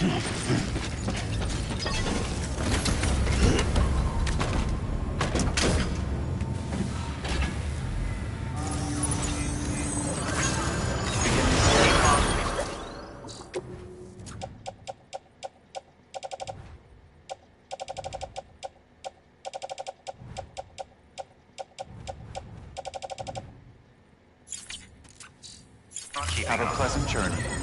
Have a pleasant journey.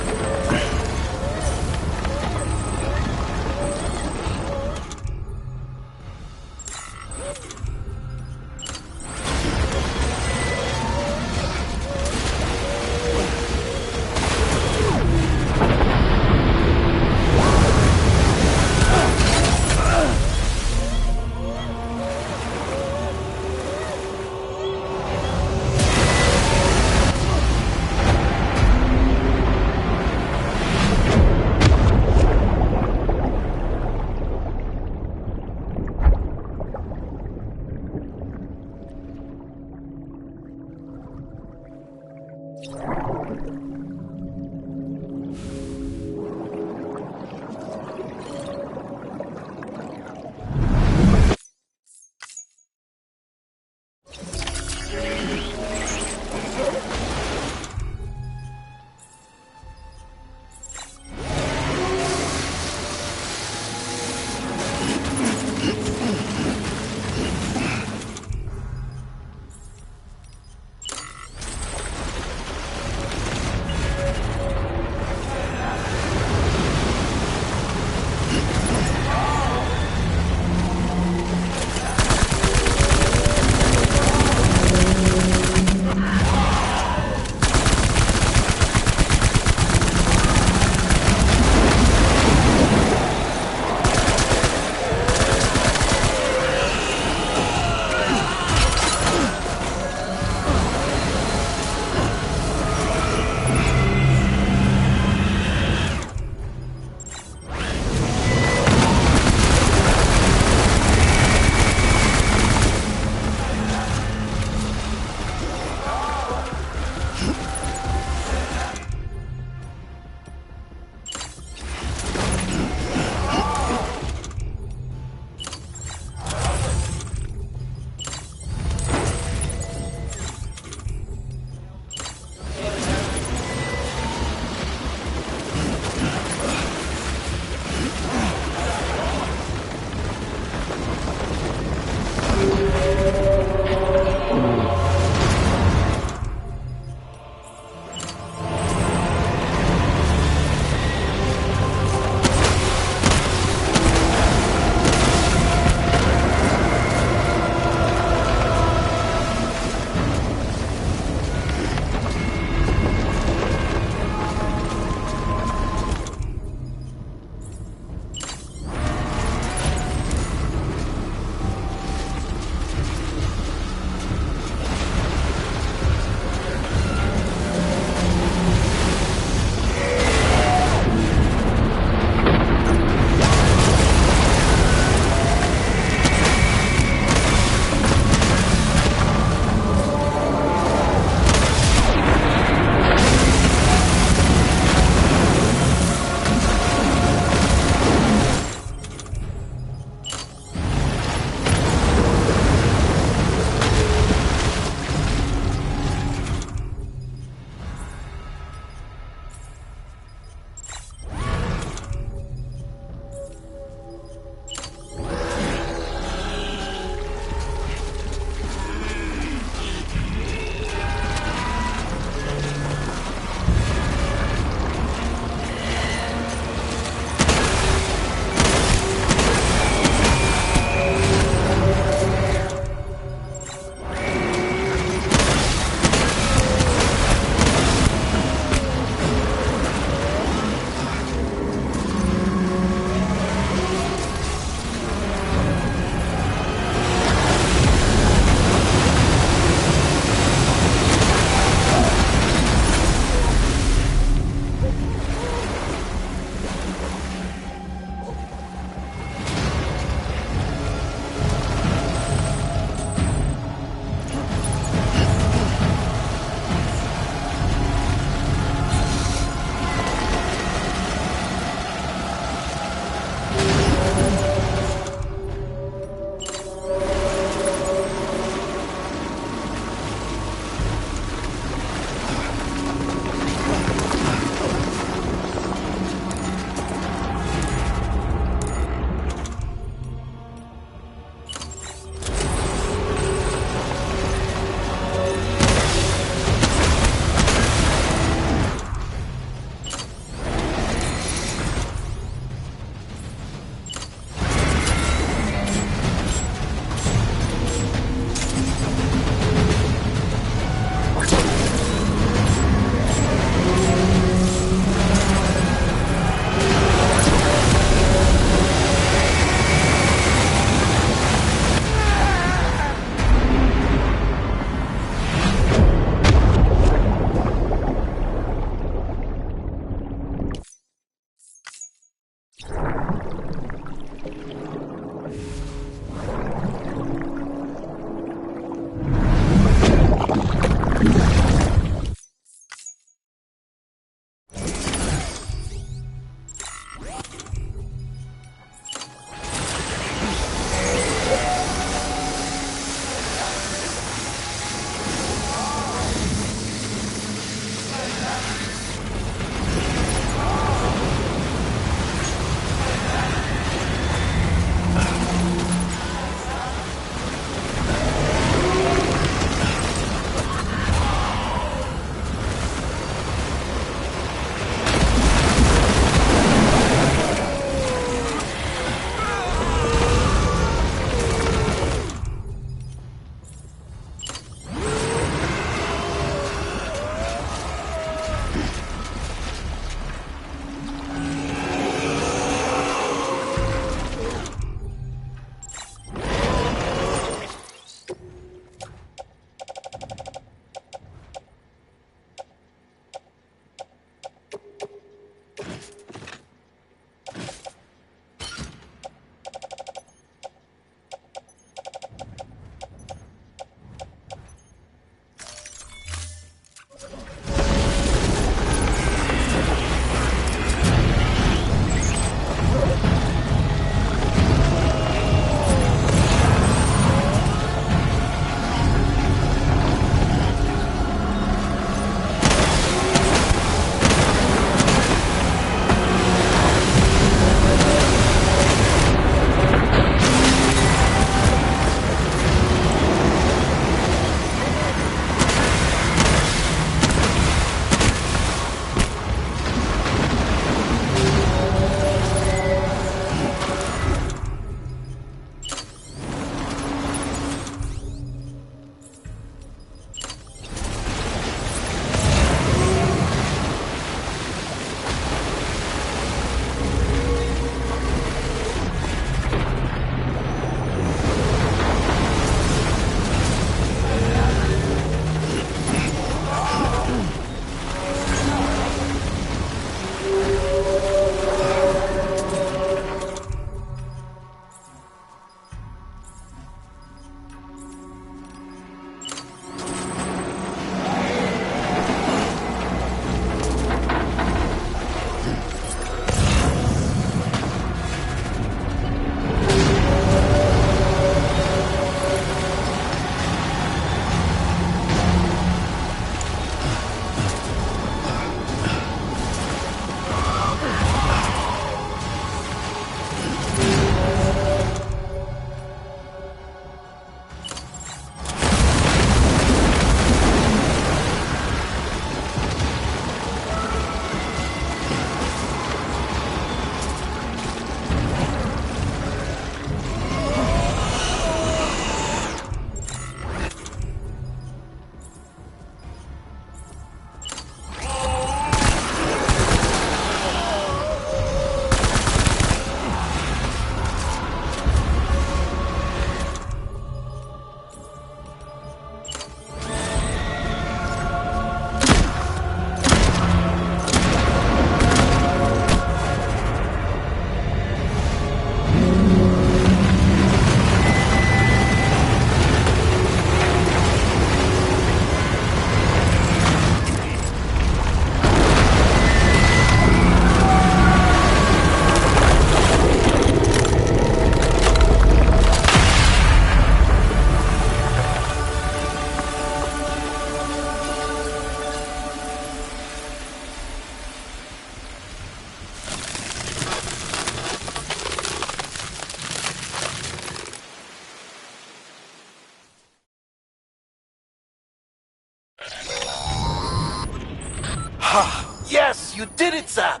You did it, Zap!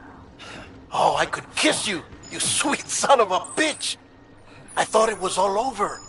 Oh, I could kiss you, you sweet son of a bitch! I thought it was all over.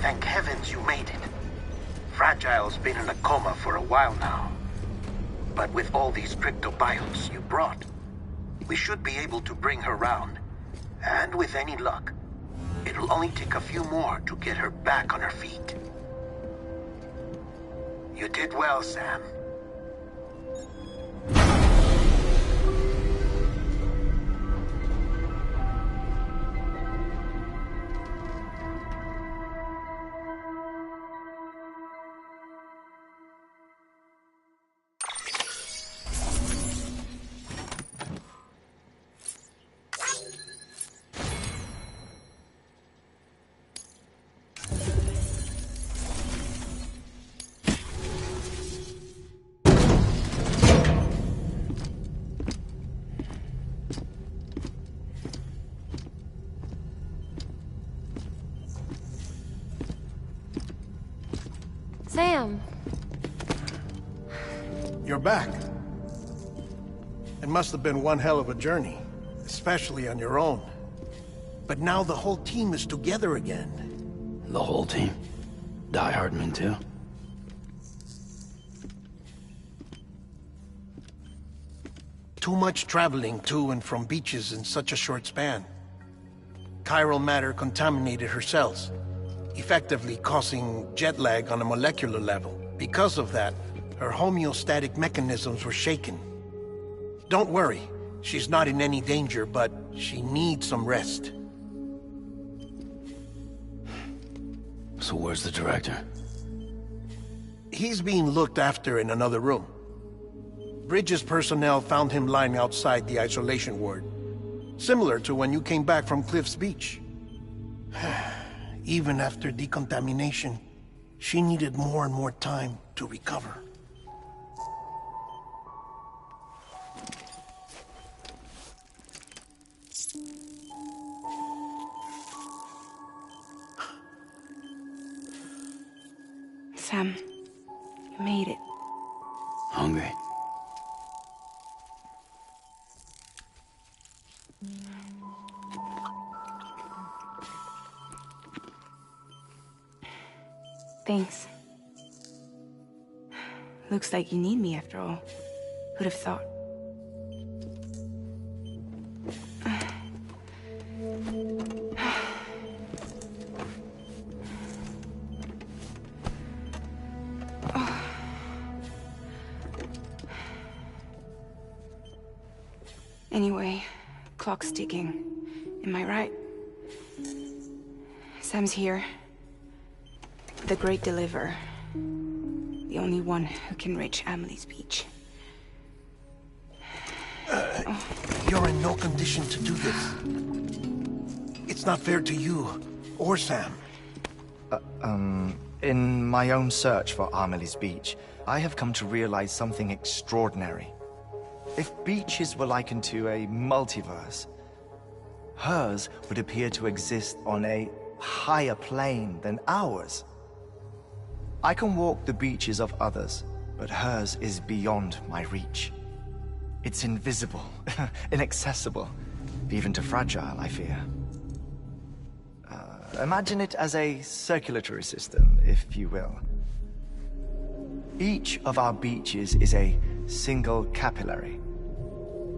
Thank heavens you made it. Fragile's been in a coma for a while now. But with all these cryptobiotes you brought, we should be able to bring her round. And with any luck, it'll only take a few more to get her back on her feet. You did well, Sam. Sam. You're back. It must have been one hell of a journey, especially on your own. But now the whole team is together again. The whole team? Die Hardman too? Too much traveling to and from beaches in such a short span. Chiral matter contaminated her cells, effectively causing jet lag on a molecular level. Because of that, her homeostatic mechanisms were shaken. Don't worry, she's not in any danger, but she needs some rest. So where's the director? He's being looked after in another room. Bridges personnel found him lying outside the isolation ward. Similar to when you came back from Cliff's Beach. Even after decontamination, she needed more and more time to recover. Sam, you made it. Hungry. Thanks. Looks like you need me after all. Who'd have thought? Anyway, clock's ticking. Am I right? Sam's here. The Great Deliverer. The only one who can reach Amelie's Beach. You're in no condition to do this. It's not fair to you, or Sam. In my own search for Amelie's Beach, I have come to realize something extraordinary. If beaches were likened to a multiverse, hers would appear to exist on a higher plane than ours. I can walk the beaches of others, but hers is beyond my reach. It's invisible, inaccessible, even to Fragile, I fear. Imagine it as a circulatory system, if you will. Each of our beaches is a single capillary.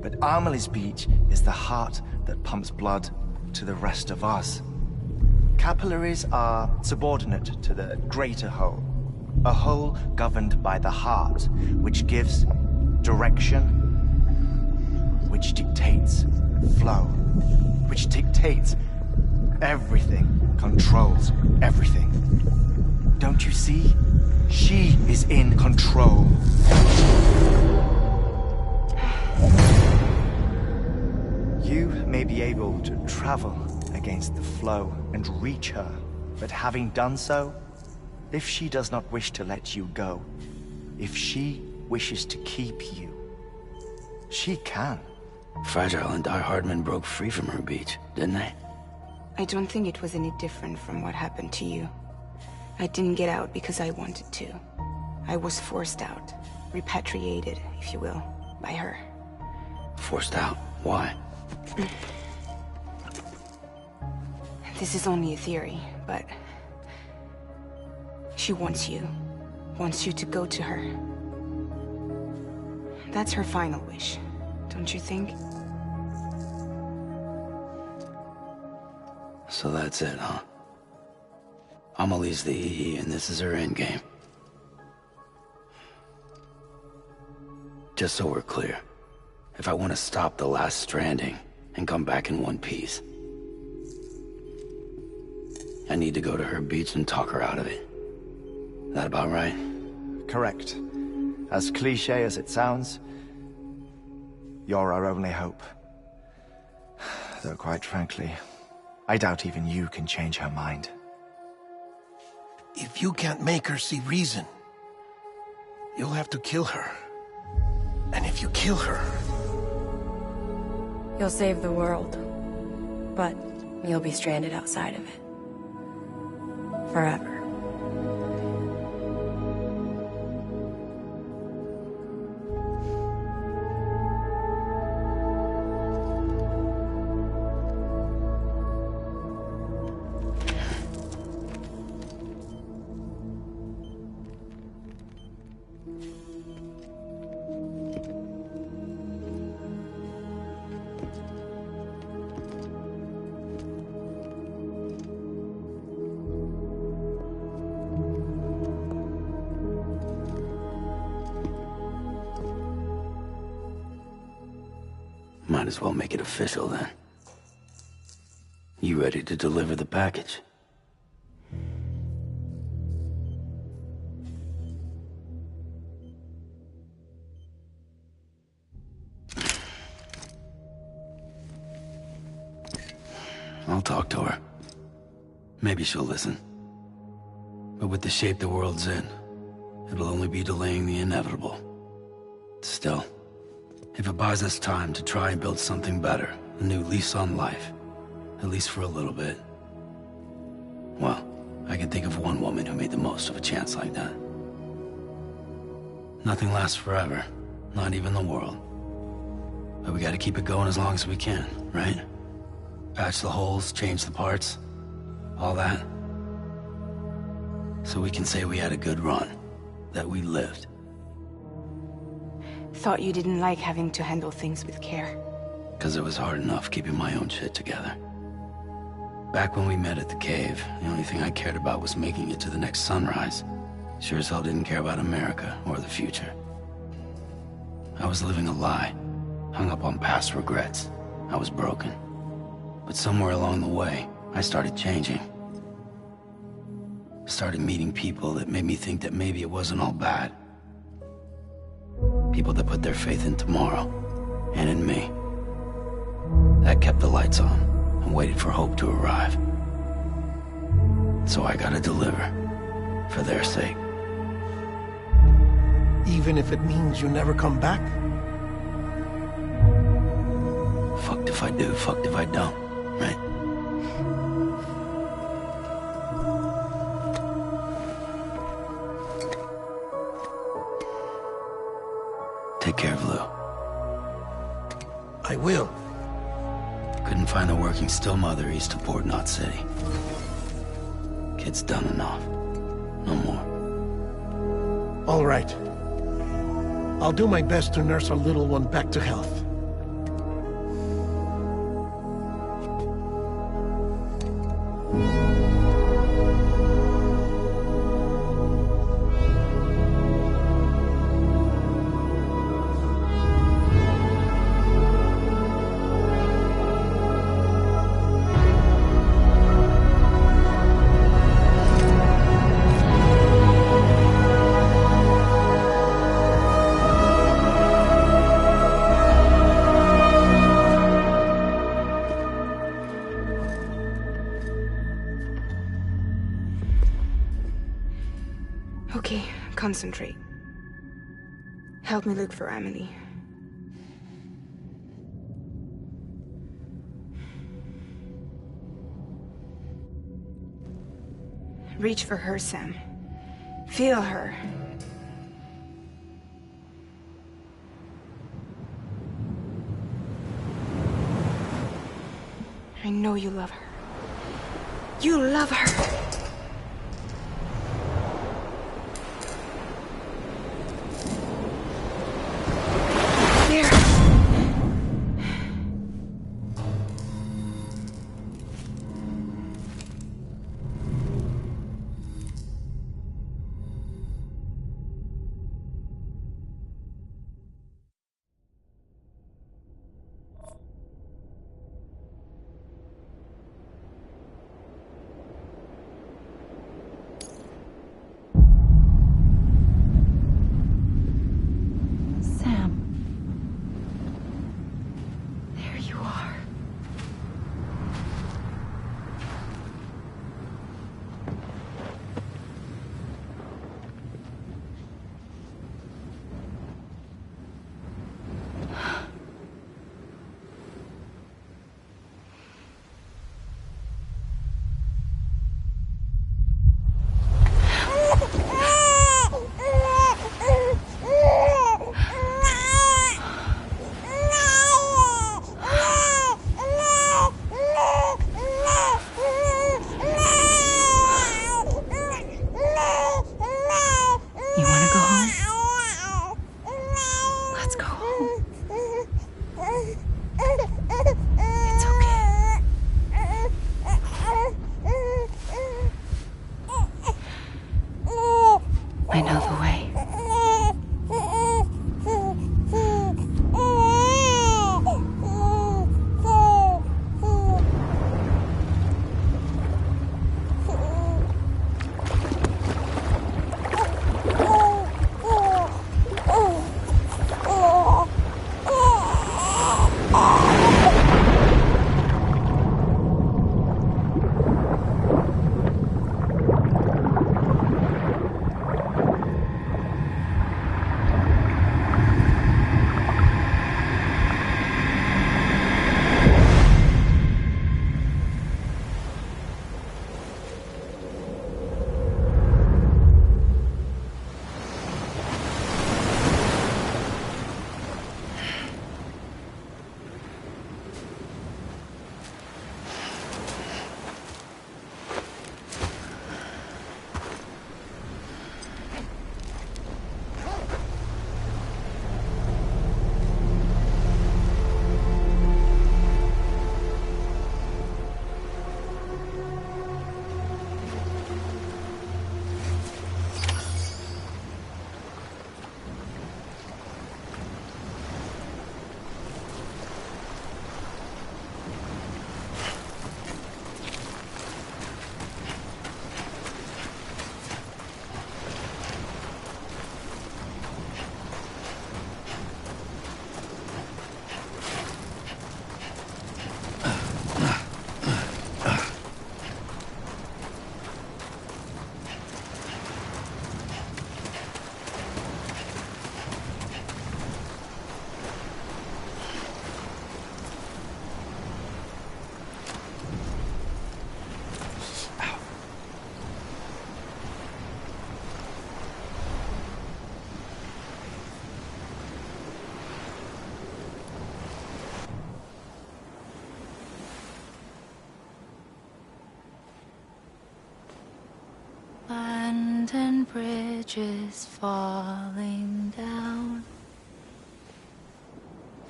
But Amelie's Beach is the heart that pumps blood to the rest of us. Capillaries are subordinate to the greater whole. A whole governed by the heart, which gives direction, which dictates flow, which dictates everything, controls everything. Don't you see? She is in control. You may be able to travel against the flow and reach her, but having done so, if she does not wish to let you go, if she wishes to keep you, she can. Fragile and Die Hardman broke free from her beach, didn't they? I don't think it was any different from what happened to you. I didn't get out because I wanted to. I was forced out. Repatriated, if you will, by her. Forced out? Why? This is only a theory, but... she wants you. Wants you to go to her. That's her final wish, don't you think? So that's it, huh? Amelie's the EE, and this is her endgame. Just so we're clear, if I want to stop the last Stranding and come back in one piece, I need to go to her beach and talk her out of it. That about right? Correct. As cliche as it sounds, you're our only hope. Though quite frankly, I doubt even you can change her mind. If you can't make her see reason, you'll have to kill her. And if you kill her... You'll save the world, but you'll be stranded outside of it. Forever. Might as well make it official then. You ready to deliver the package? I'll talk to her. Maybe she'll listen. But with the shape the world's in, it'll only be delaying the inevitable. Still, if it buys us time to try and build something better, a new lease on life, at least for a little bit, well, I can think of one woman who made the most of a chance like that. Nothing lasts forever, not even the world. But we gotta keep it going as long as we can, right? Patch the holes, change the parts, all that. So we can say we had a good run, that we lived. Thought you didn't like having to handle things with care. 'Cause it was hard enough keeping my own shit together. Back when we met at the cave, the only thing I cared about was making it to the next sunrise. Sure as hell didn't care about America or the future. I was living a lie, hung up on past regrets. I was broken. But somewhere along the way, I started changing. Started meeting people that made me think that maybe it wasn't all bad. People that put their faith in tomorrow, and in me. That kept the lights on, and waited for hope to arrive. So I gotta deliver, for their sake. Even if it means you never come back? Fucked if I do, fucked if I don't, right? Take care of Lou. I will. Couldn't find a working still mother east of Port Knot City. Kid's done enough. No more. All right. I'll do my best to nurse our little one back to health. Okay, concentrate. Help me look for Emily. Reach for her, Sam. Feel her. I know you love her. You love her! There! bridges falling down,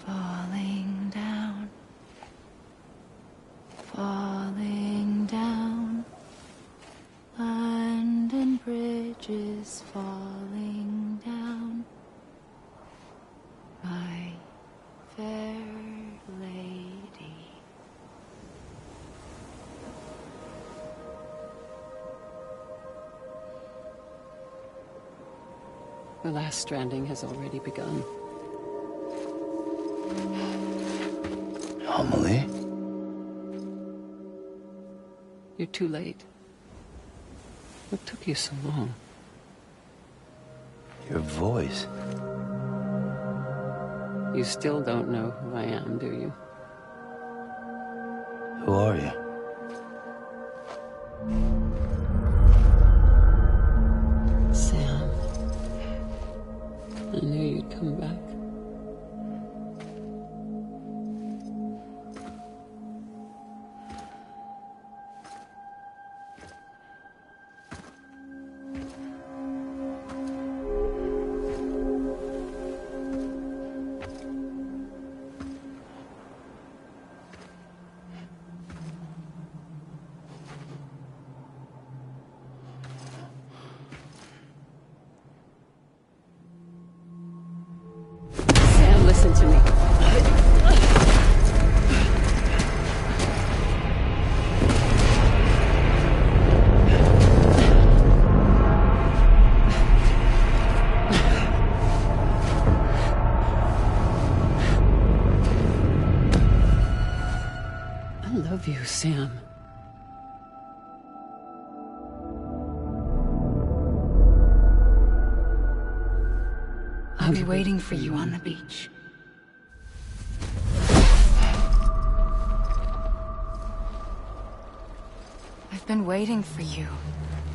falling down, falling down. London Bridge is falling down, my fair lady. The last stranding has already begun. Amelie? You're too late. What took you so long? Your voice. You still don't know who I am, do you? Who are you? Sam. I knew you'd come back. Sam, listen to me. I love you, Sam. I'll be waiting for you on the beach. I've been waiting for you,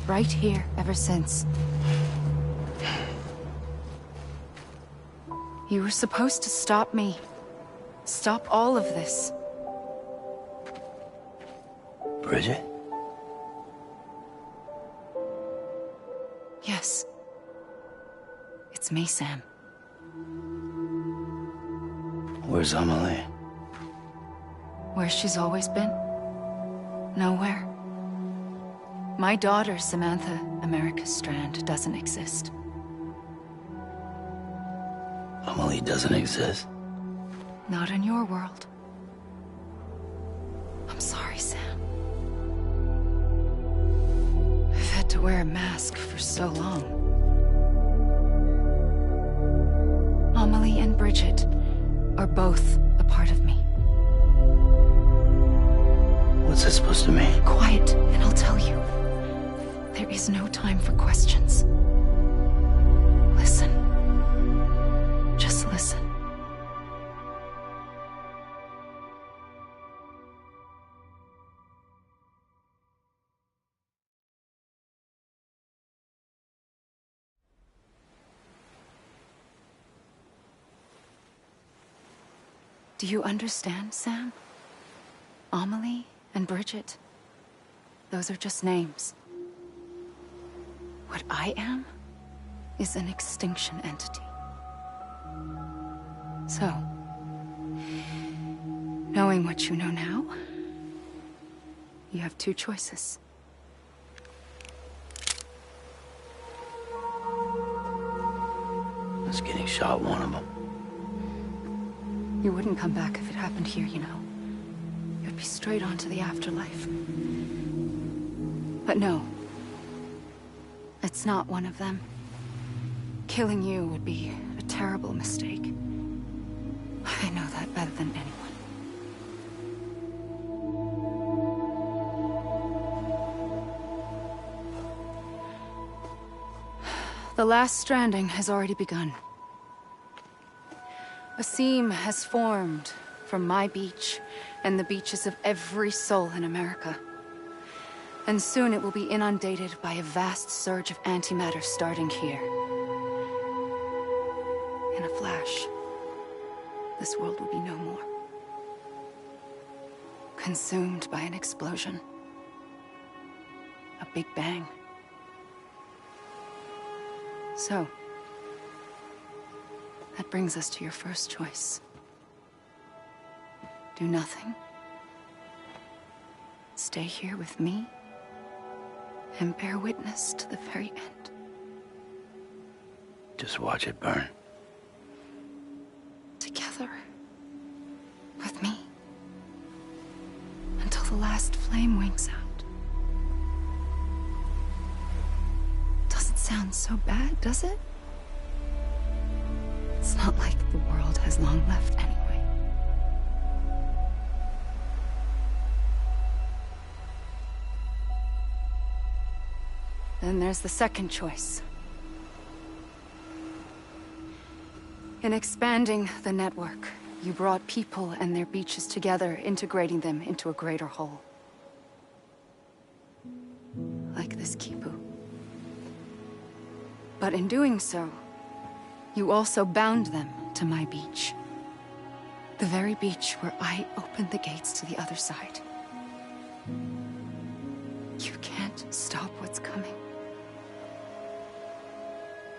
right here, ever since. You were supposed to stop me. Stop all of this. Bridget? Yes. It's me, Sam. Where's Amelie? Where she's always been? Nowhere. My daughter, Samantha America Strand, doesn't exist. Amelie doesn't exist. Not in your world. I'm sorry, Sam. I've had to wear a mask for so long. Amelie and Bridget are both a part of me. What's that supposed to mean? Quiet, and I'll tell you. There is no time for questions. Listen. Just listen. Do you understand, Sam? Amelie and Bridget, those are just names. What I am is an extinction entity. So, knowing what you know now, you have two choices. Is getting shot one of them? You wouldn't come back if it happened here, you know. You'd be straight on to the afterlife. But no. It's not one of them. Killing you would be a terrible mistake. I know that better than anyone. The last stranding has already begun. A seam has formed from my beach and the beaches of every soul in America. And soon it will be inundated by a vast surge of antimatter starting here. In a flash, this world will be no more. Consumed by an explosion. A big bang. So, that brings us to your first choice. Do nothing. Stay here with me, and bear witness to the very end. Just watch it burn. Together. With me. Until the last flame winks out. Doesn't sound so bad, does it? It's not like the world has long left anyway. Then there's the second choice. In expanding the network, you brought people and their beaches together, integrating them into a greater whole. Like this Kipu. But in doing so, you also bound them to my beach. The very beach where I opened the gates to the other side. You can't stop what's coming.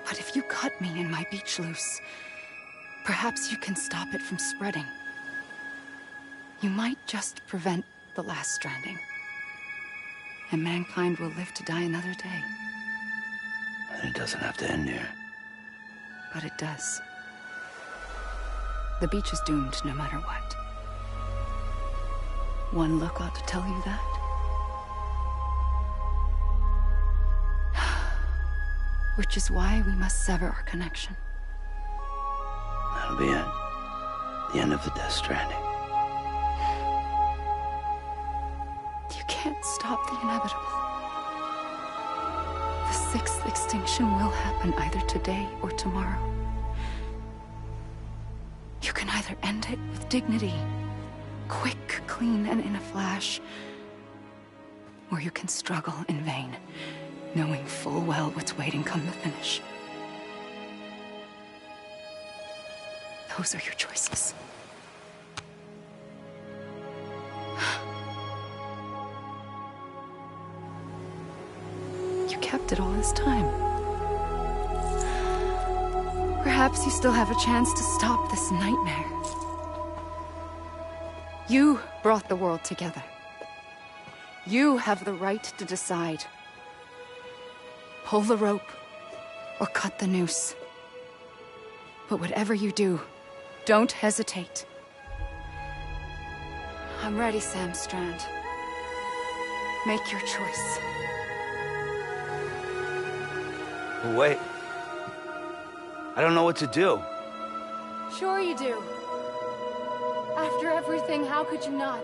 But if you cut me and my beach loose, perhaps you can stop it from spreading. You might just prevent the last stranding. And mankind will live to die another day. And it doesn't have to end here. But it does. The beach is doomed no matter what. One look ought to tell you that. Which is why we must sever our connection. That'll be it. The end of the Death Stranding. You can't stop the inevitable. The sixth extinction will happen either today or tomorrow. You can either end it with dignity, quick, clean, and in a flash, or you can struggle in vain, knowing full well what's waiting come the finish. Those are your choices. You kept it all this time. Perhaps you still have a chance to stop this nightmare. You brought the world together. You have the right to decide. Pull the rope, or cut the noose. But whatever you do, don't hesitate. I'm ready, Sam Strand. Make your choice. Wait. I don't know what to do. Sure you do. After everything, how could you not?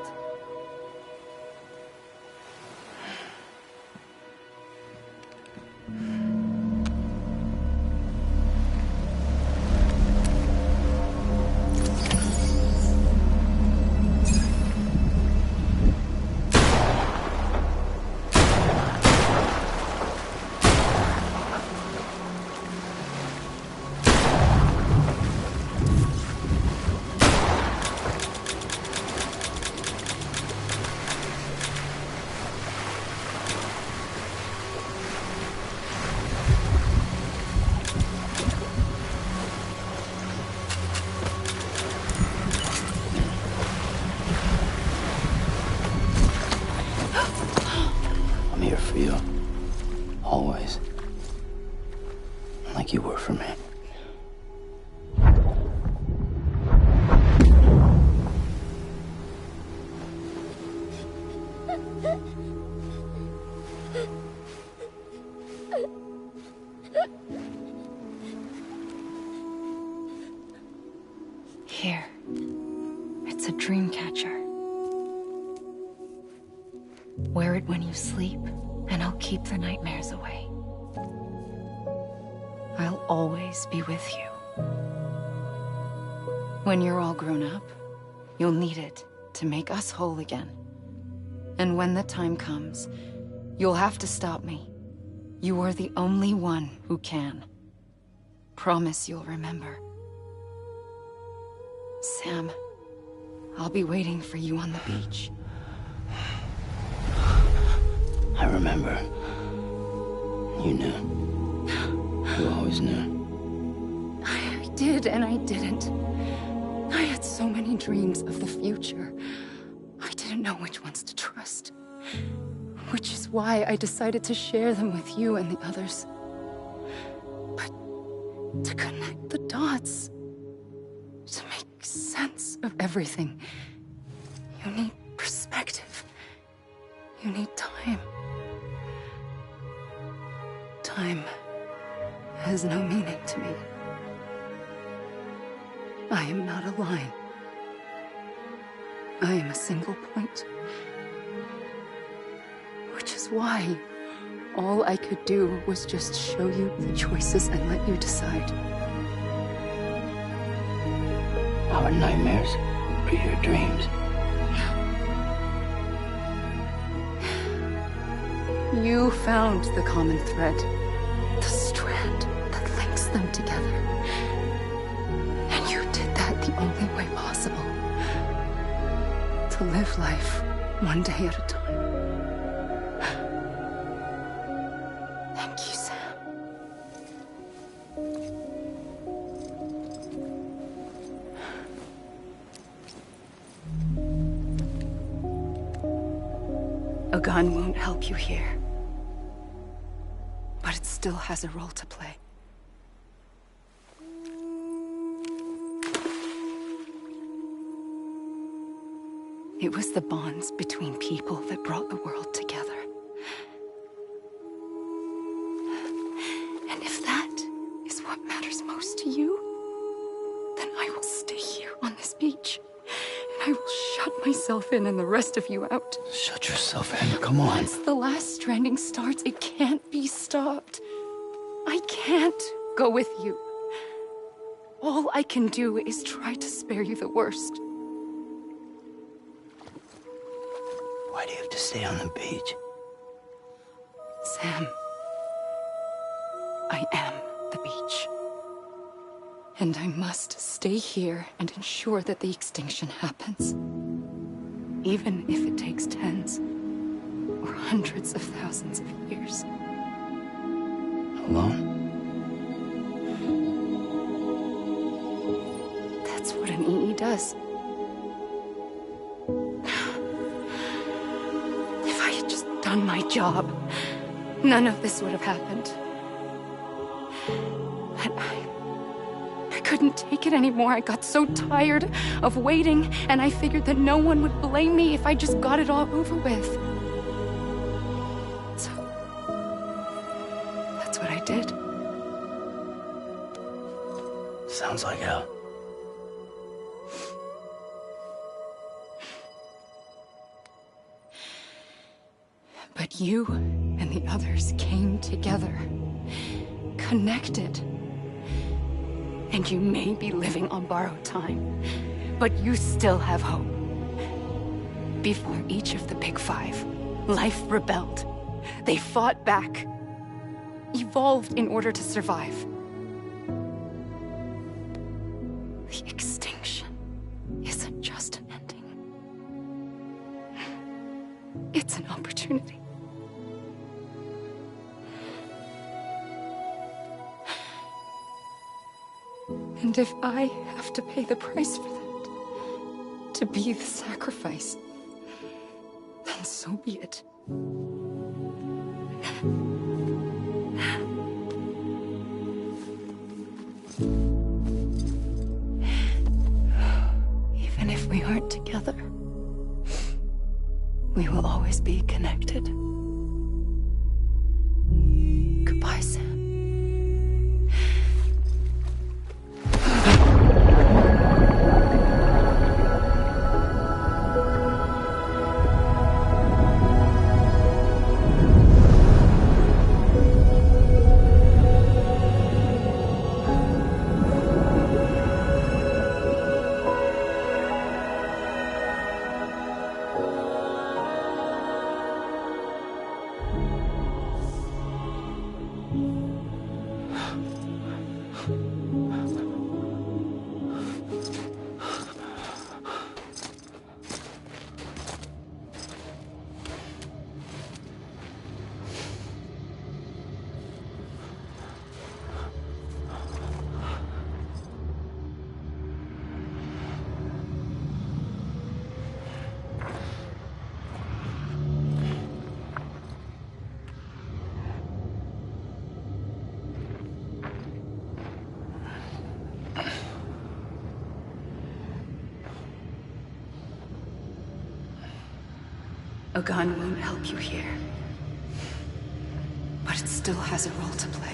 I'm here for you. Always. Like you were for me. Here. It's a dream catcher. Wear it when you sleep, and I'll keep the nightmares away. I'll always be with you. When you're all grown up, you'll need it to make us whole again. And when the time comes, you'll have to stop me. You are the only one who can. Promise you'll remember. Sam, I'll be waiting for you on the beach. I remember. You knew. You always knew. I did and I didn't. I had so many dreams of the future. I didn't know which ones to trust. Which is why I decided to share them with you and the others. But to connect the dots, to make sense of everything, you need perspective. You need time. Time has no meaning to me. I am not a line. I am a single point. Which is why all I could do was just show you the choices and let you decide. Our nightmares are your dreams. You found the common thread, the strand that links them together. And you did that the only way possible. To live life one day at a time. Thank you, Sam. A gun won't help you here. But it still has a role to play. It was the bonds between people that brought the world together. And if that is what matters most to you, then I will stay here on this beach. And I will shut myself in and the rest of you out. Shut yourself in, come on. Once the last stranding starts, it can't be stopped. I can't go with you. All I can do is try to spare you the worst. Why do you have to stay on the beach? Sam, I am the beach. And I must stay here and ensure that the extinction happens. Even if it takes tens or hundreds of thousands of years. Alone? That's what an EE does. If I had just done my job, none of this would have happened. But I couldn't take it anymore. I got so tired of waiting, and I figured that no one would blame me if I just got it all over with. So, that's what I did. Sounds like hell. But you and the others came together, connected. And you may be living on borrowed time, but you still have hope. Before each of the Big Five, life rebelled. They fought back, evolved in order to survive. The extinction isn't just an ending. It's an opportunity. And if I have to pay the price for that, to be the sacrifice, then so be it. Even if we aren't together, we will always be connected. Goodbye, Sam. A gun won't help you here. But it still has a role to play.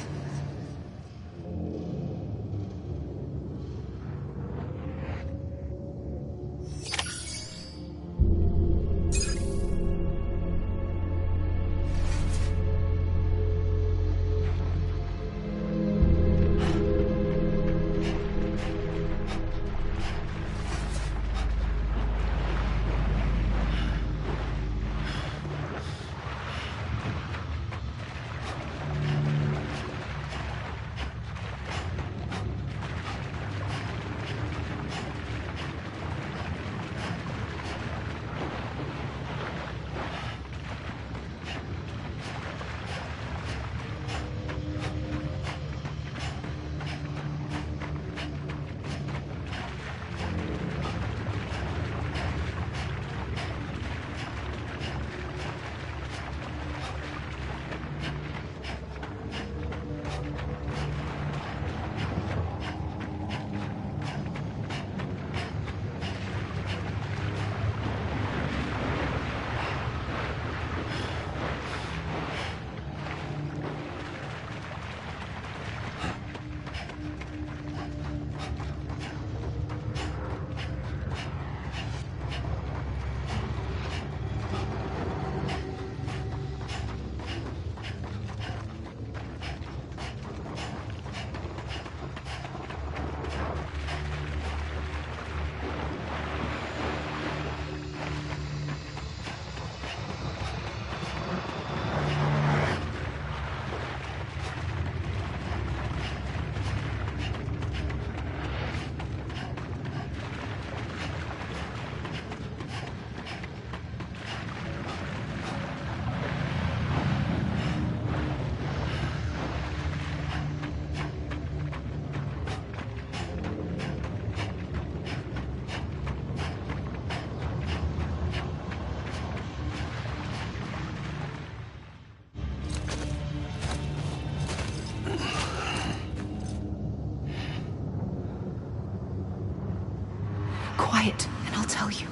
Quiet, and I'll tell you.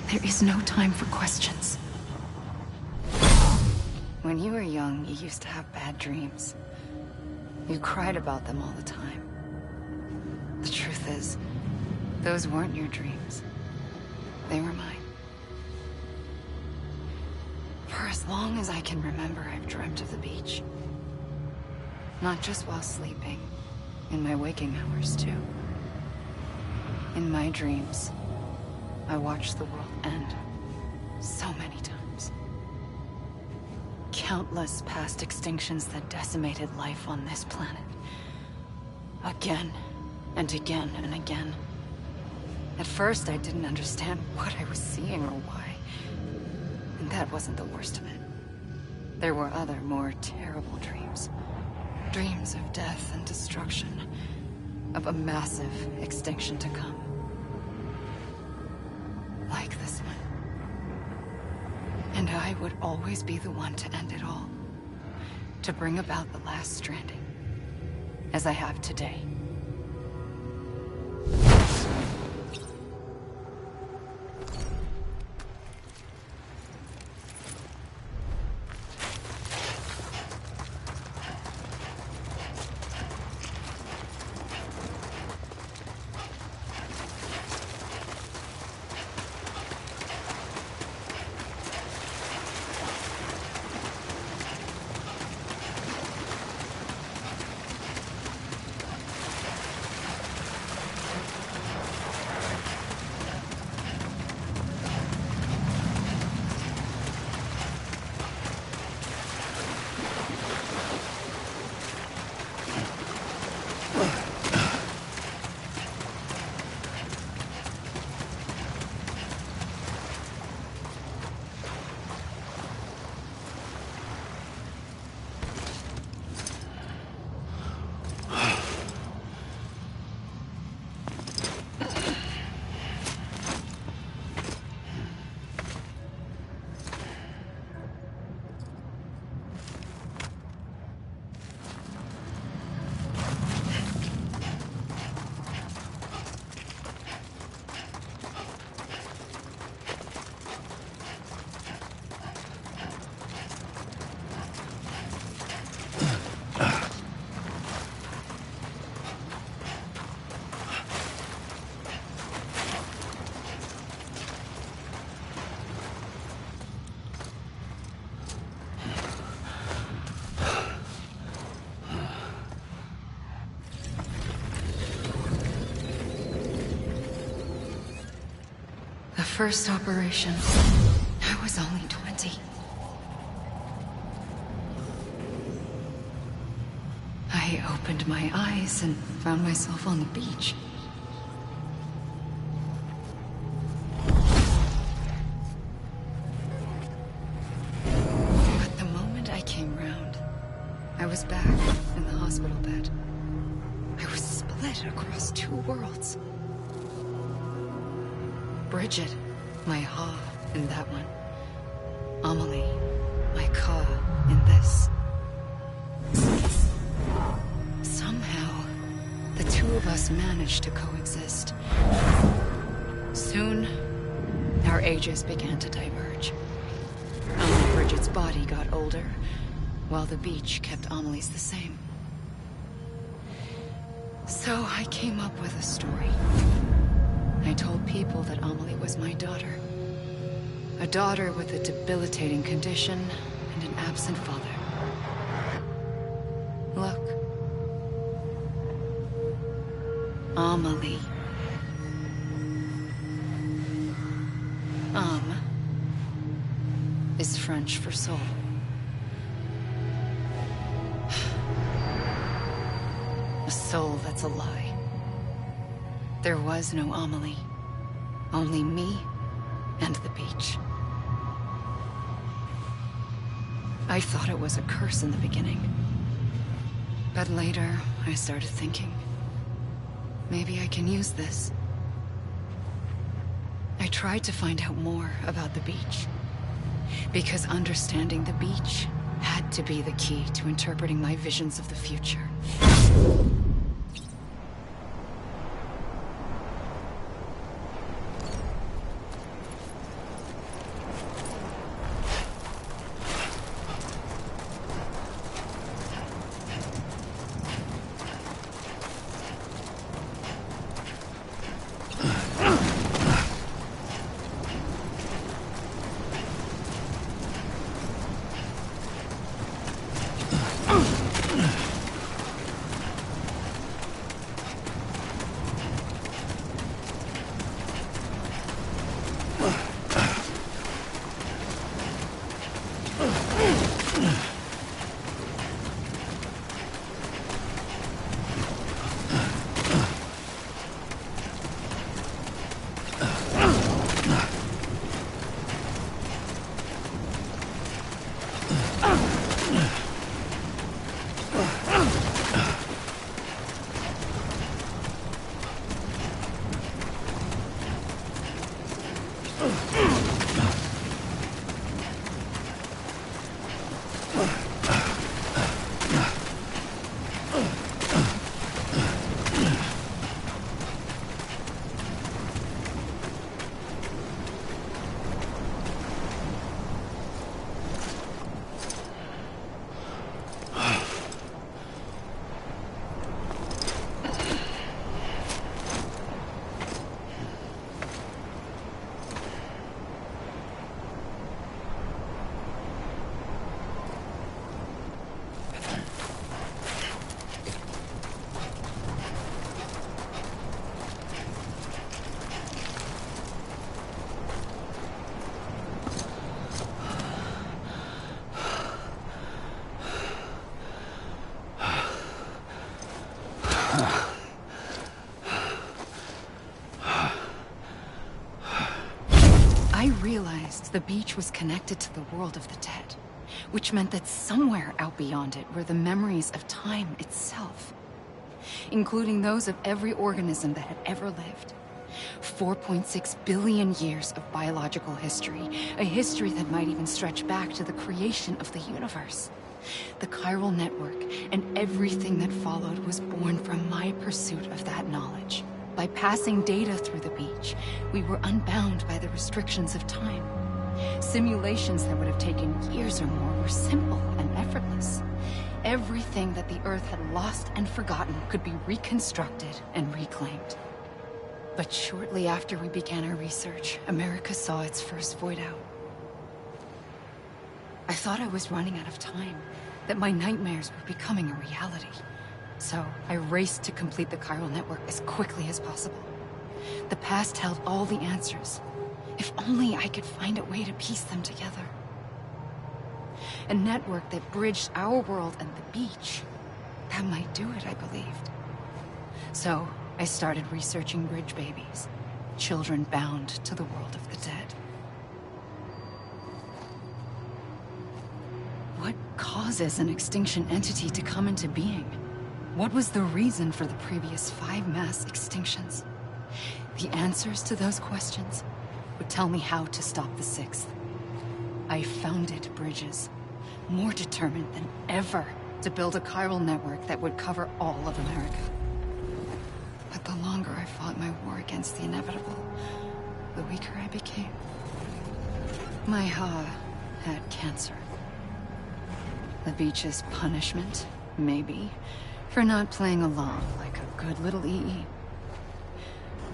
There is no time for questions. When you were young, you used to have bad dreams. You cried about them all the time. The truth is, those weren't your dreams. They were mine. For as long as I can remember, I've dreamt of the beach. Not just while sleeping, in my waking hours too. In my dreams, I watched the world end so many times. Countless past extinctions that decimated life on this planet. Again, and again, and again. At first, I didn't understand what I was seeing or why. And that wasn't the worst of it. There were other, more terrible dreams. Dreams of death and destruction. Of a massive extinction to come. Like this one. And I would always be the one to end it all. To bring about the last stranding. As I have today. The first operation, I was only 20. I opened my eyes and found myself on the beach. But the moment I came round, I was back in the hospital bed. I was split across two worlds. Bridget, my Ha in that one. Amelie, my Ka in this. Somehow, the two of us managed to coexist. Soon, our ages began to diverge. Only Bridget's body got older, while the beach kept Amelie's the same. So I came up with a story. I told people that Amelie was my daughter. A daughter with a debilitating condition and an absent father. Look. Amelie. Is French for soul. A soul that's a lie. There was no Amelie. Only me and the beach. I thought it was a curse in the beginning. But later, I started thinking, maybe I can use this. I tried to find out more about the beach. Because understanding the beach had to be the key to interpreting my visions of the future. I realized the beach was connected to the world of the dead, which meant that somewhere out beyond it were the memories of time itself, including those of every organism that had ever lived. 4.6 billion years of biological history, a history that might even stretch back to the creation of the universe. The chiral network and everything that followed was born from my pursuit of that knowledge. By passing data through the beach, we were unbound by the restrictions of time. Simulations that would have taken years or more were simple and effortless. Everything that the Earth had lost and forgotten could be reconstructed and reclaimed. But shortly after we began our research, America saw its first void out. I thought I was running out of time, that my nightmares were becoming a reality. So I raced to complete the chiral network as quickly as possible. The past held all the answers. If only I could find a way to piece them together. A network that bridged our world and the beach. That might do it, I believed. So, I started researching bridge babies. Children bound to the world of the dead. What causes an extinction entity to come into being? What was the reason for the previous 5 mass extinctions? The answers to those questions would tell me how to stop the 6th. I founded bridges, more determined than ever to build a chiral network that would cover all of America. But the longer I fought my war against the inevitable, the weaker I became. My Ha had cancer. The beach's punishment, maybe, for not playing along like a good little EE.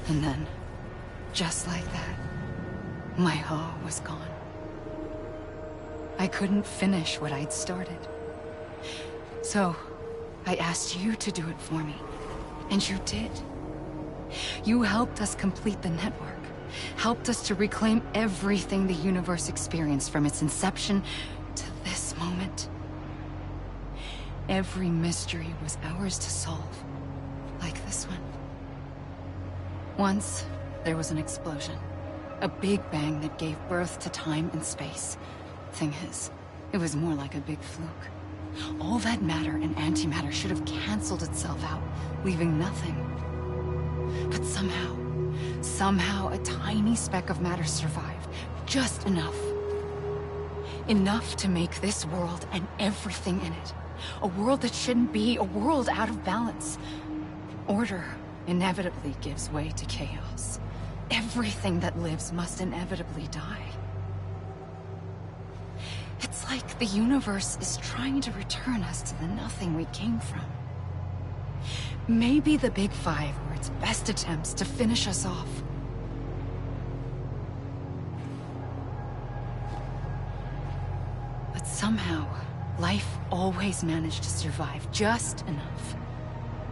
And then, just like that, my Ha was gone. I couldn't finish what I'd started. So, I asked you to do it for me. And you did. You helped us complete the network. Helped us to reclaim everything the universe experienced from its inception to this moment. Every mystery was ours to solve. Like this one. Once, there was an explosion. A big bang that gave birth to time and space. Thing is, it was more like a big fluke. All that matter and antimatter should have canceled itself out, leaving nothing. But somehow a tiny speck of matter survived. Just enough. Enough to make this world and everything in it. A world that shouldn't be, a world out of balance. Order inevitably gives way to chaos. Everything that lives must inevitably die. It's like the universe is trying to return us to the nothing we came from. Maybe the Big Five were its best attempts to finish us off. But somehow, life always managed to survive just enough.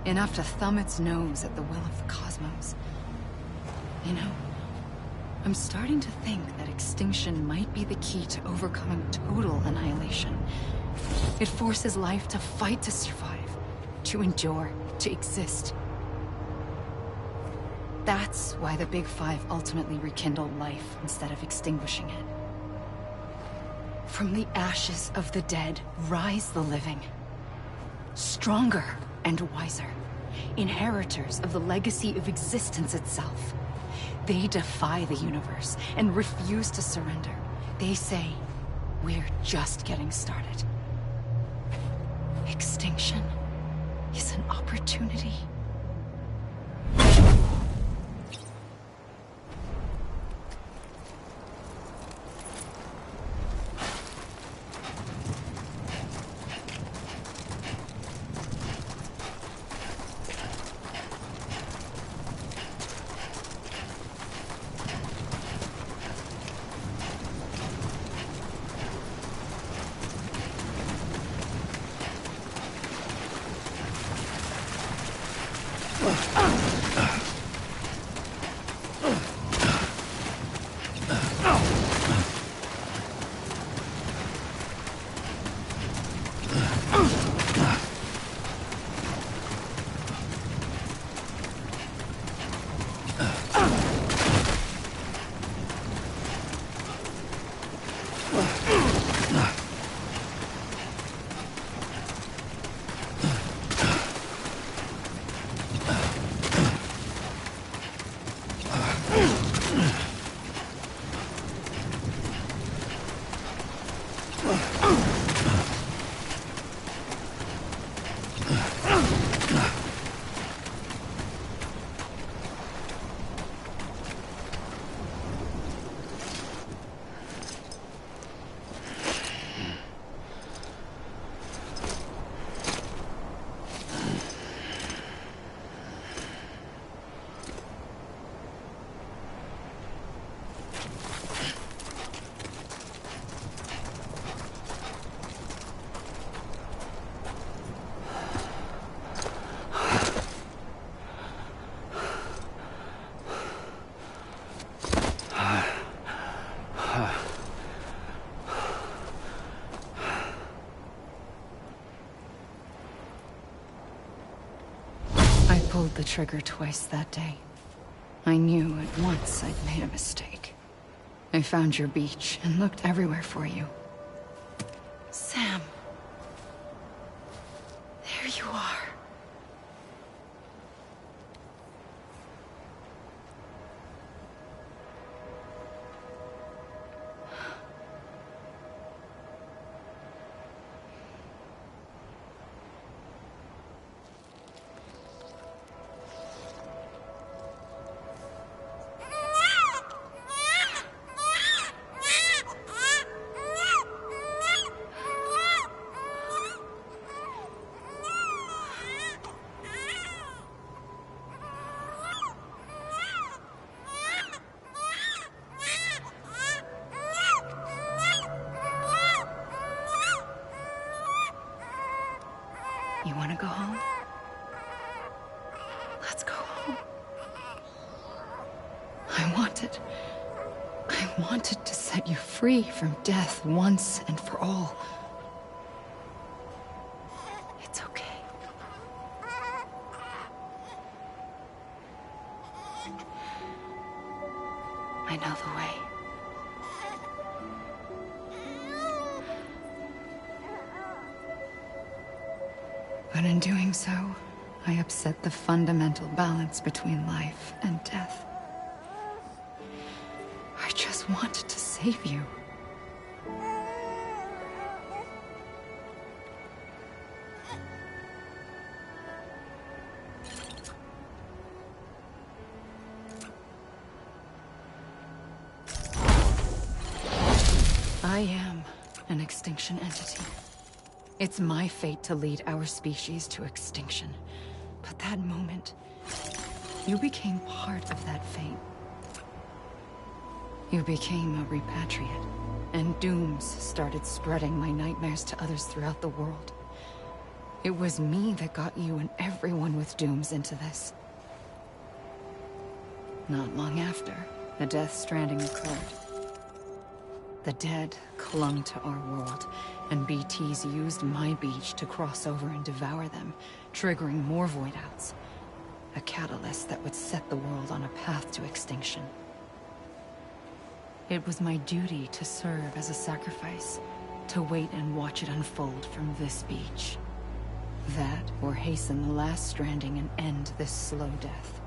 Enough to thumb its nose at the will of the cosmos. You know, I'm starting to think that extinction might be the key to overcoming total annihilation. It forces life to fight to survive, to endure, to exist. That's why the Big Five ultimately rekindled life instead of extinguishing it. From the ashes of the dead rise the living. Stronger and wiser. Inheritors of the legacy of existence itself. They defy the universe and refuse to surrender. They say, we're just getting started. Extinction is an opportunity. the trigger twice that day. I knew at once I'd made a mistake. I found your beach and looked everywhere for you. Sam. There you are. You want to go home? Let's go home. I wanted to set you free from death once and for all. It's okay. I know the way. But in doing so, I upset the fundamental balance between life and death. I just wanted to save you. I am an extinction entity. It's my fate to lead our species to extinction. But that moment, you became part of that fate. You became a repatriate, and dooms started spreading my nightmares to others throughout the world. It was me that got you and everyone with dooms into this. Not long after, the Death Stranding occurred. The dead clung to our world, and BTs used my beach to cross over and devour them, triggering more void outs. A catalyst that would set the world on a path to extinction. It was my duty to serve as a sacrifice, to wait and watch it unfold from this beach. That, or hasten the last stranding and end this slow death.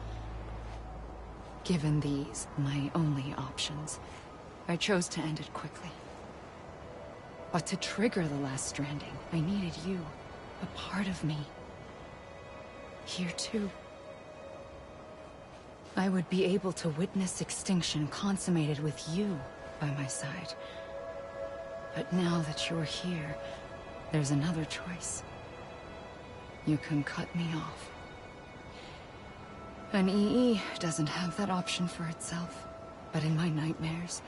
Given these, my only options, I chose to end it quickly. But to trigger the last stranding, I needed you, a part of me. Here too. I would be able to witness extinction consummated with you by my side. But now that you're here, there's another choice. You can cut me off. An EE doesn't have that option for itself. But in my nightmares,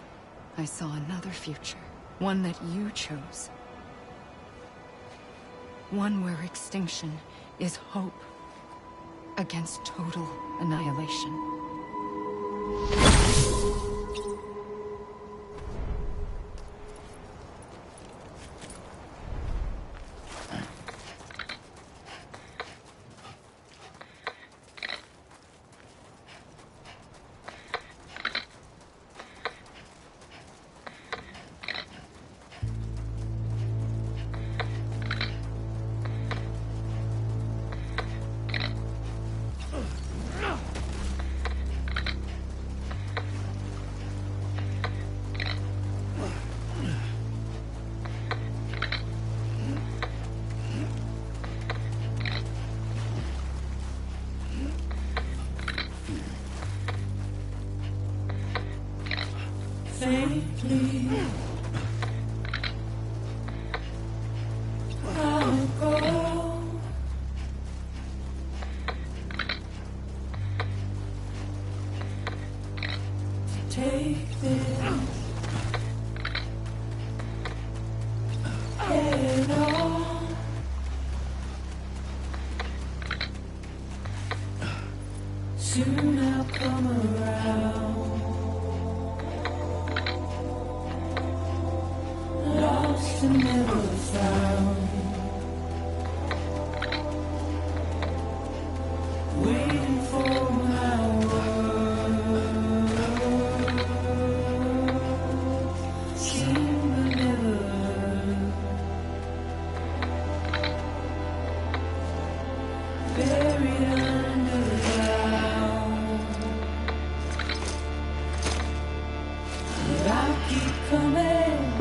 I saw another future. One that you chose. One where extinction is hope against total annihilation. Safely, I'll go. Take this head on. Soon I'll come around. Lost and never found. Waiting coming.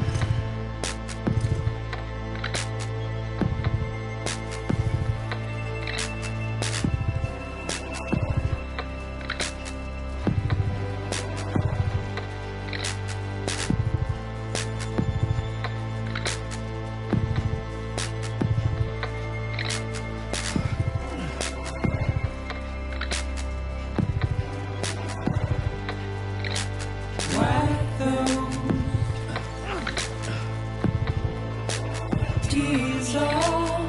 Wipe those tears off.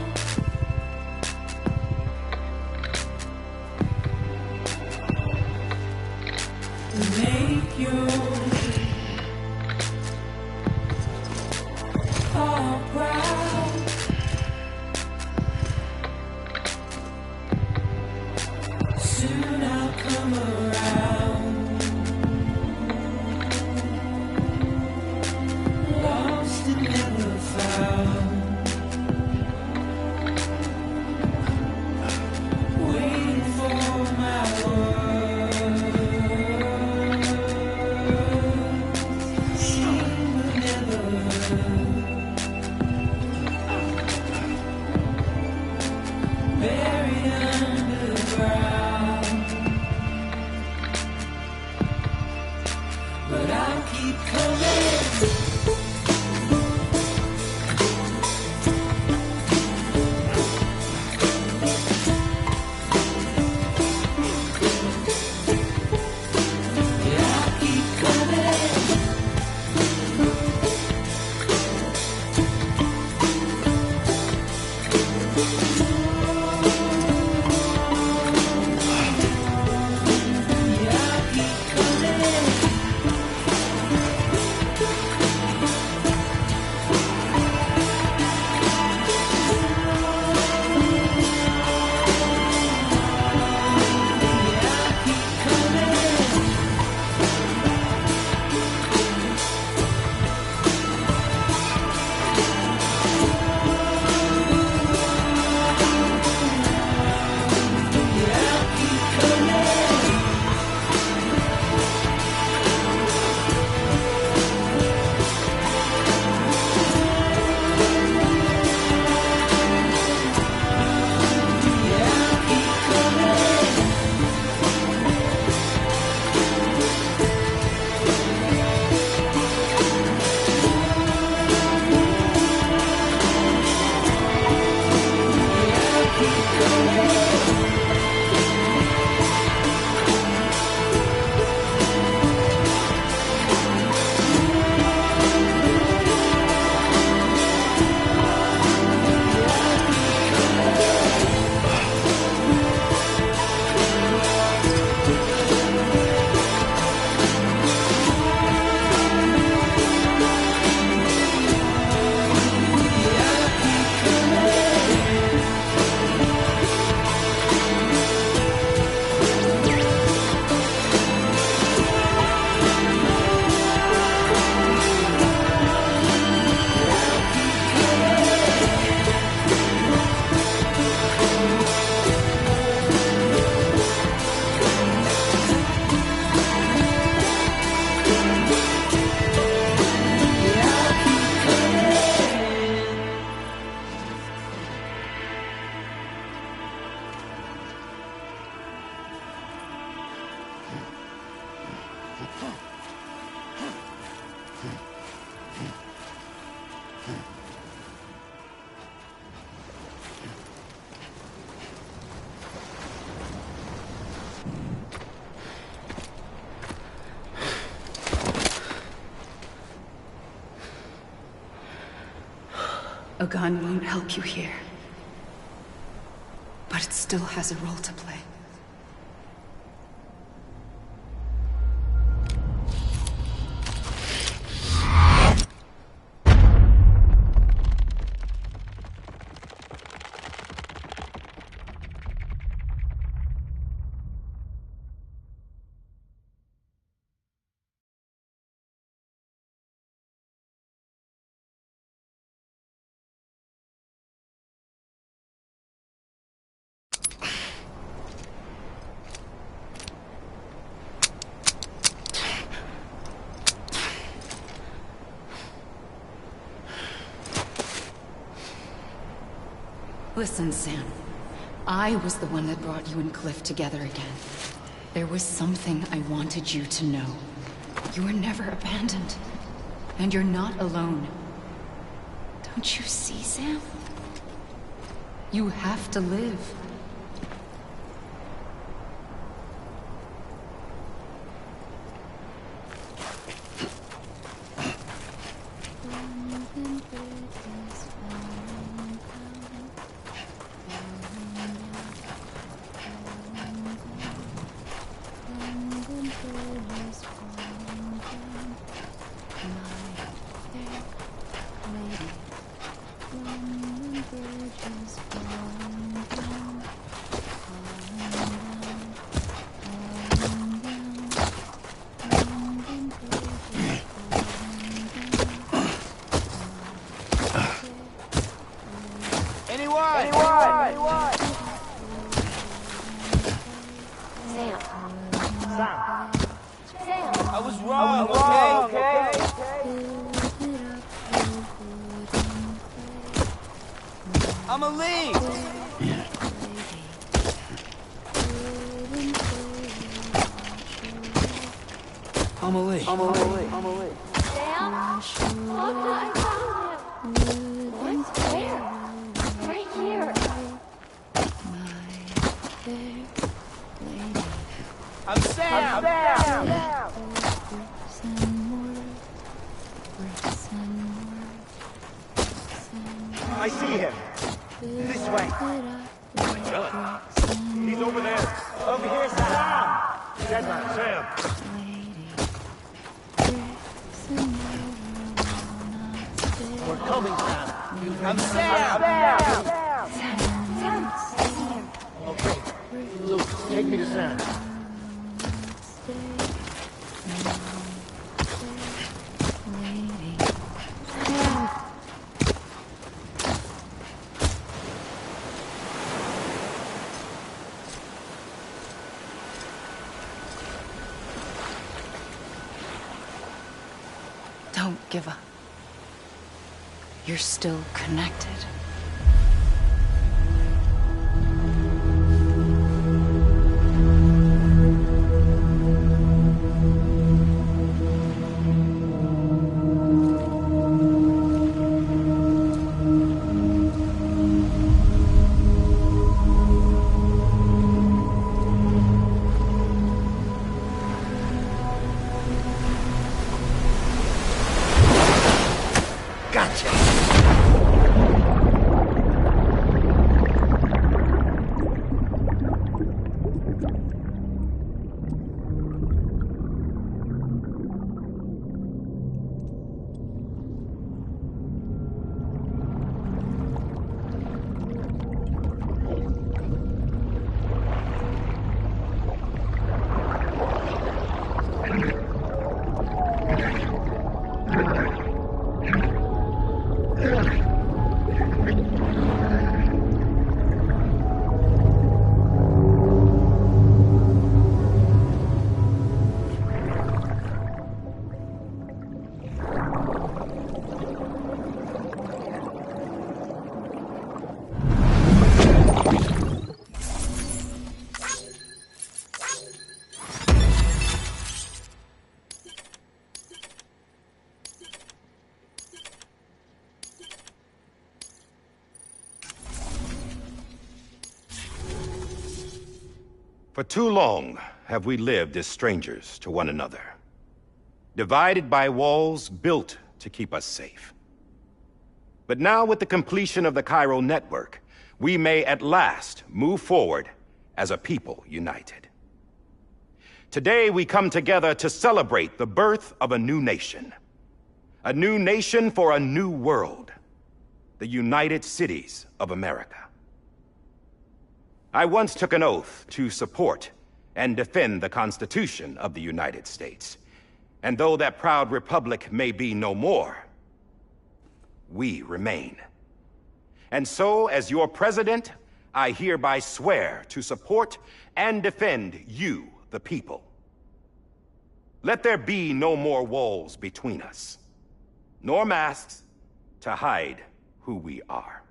Make your heart proud. Soon I'll come around. Lost and never found. Waiting for my word. She will never buried underground. But I'll keep coming. Yeah, I'll keep coming. Yeah, I'll keep coming. A gun won't help you here. But it still has a role to play. Listen, Sam. I was the one that brought you and Cliff together again. There was something I wanted you to know. You were never abandoned. And you're not alone. Don't you see, Sam? You have to live. I see him. This way. He's over there. Over here, Sam. Sam. We're coming, Sam. I'm Sam. Okay. Luke, take me to Sam. Don't give up. You're still connected. For too long have we lived as strangers to one another, divided by walls built to keep us safe. But now, with the completion of the Cairo network, we may at last move forward as a people united. Today we come together to celebrate the birth of a new nation for a new world, the United Cities of America. I once took an oath to support and defend the Constitution of the United States. And though that proud republic may be no more, we remain. And so, as your president, I hereby swear to support and defend you, the people. Let there be no more walls between us, nor masks to hide who we are.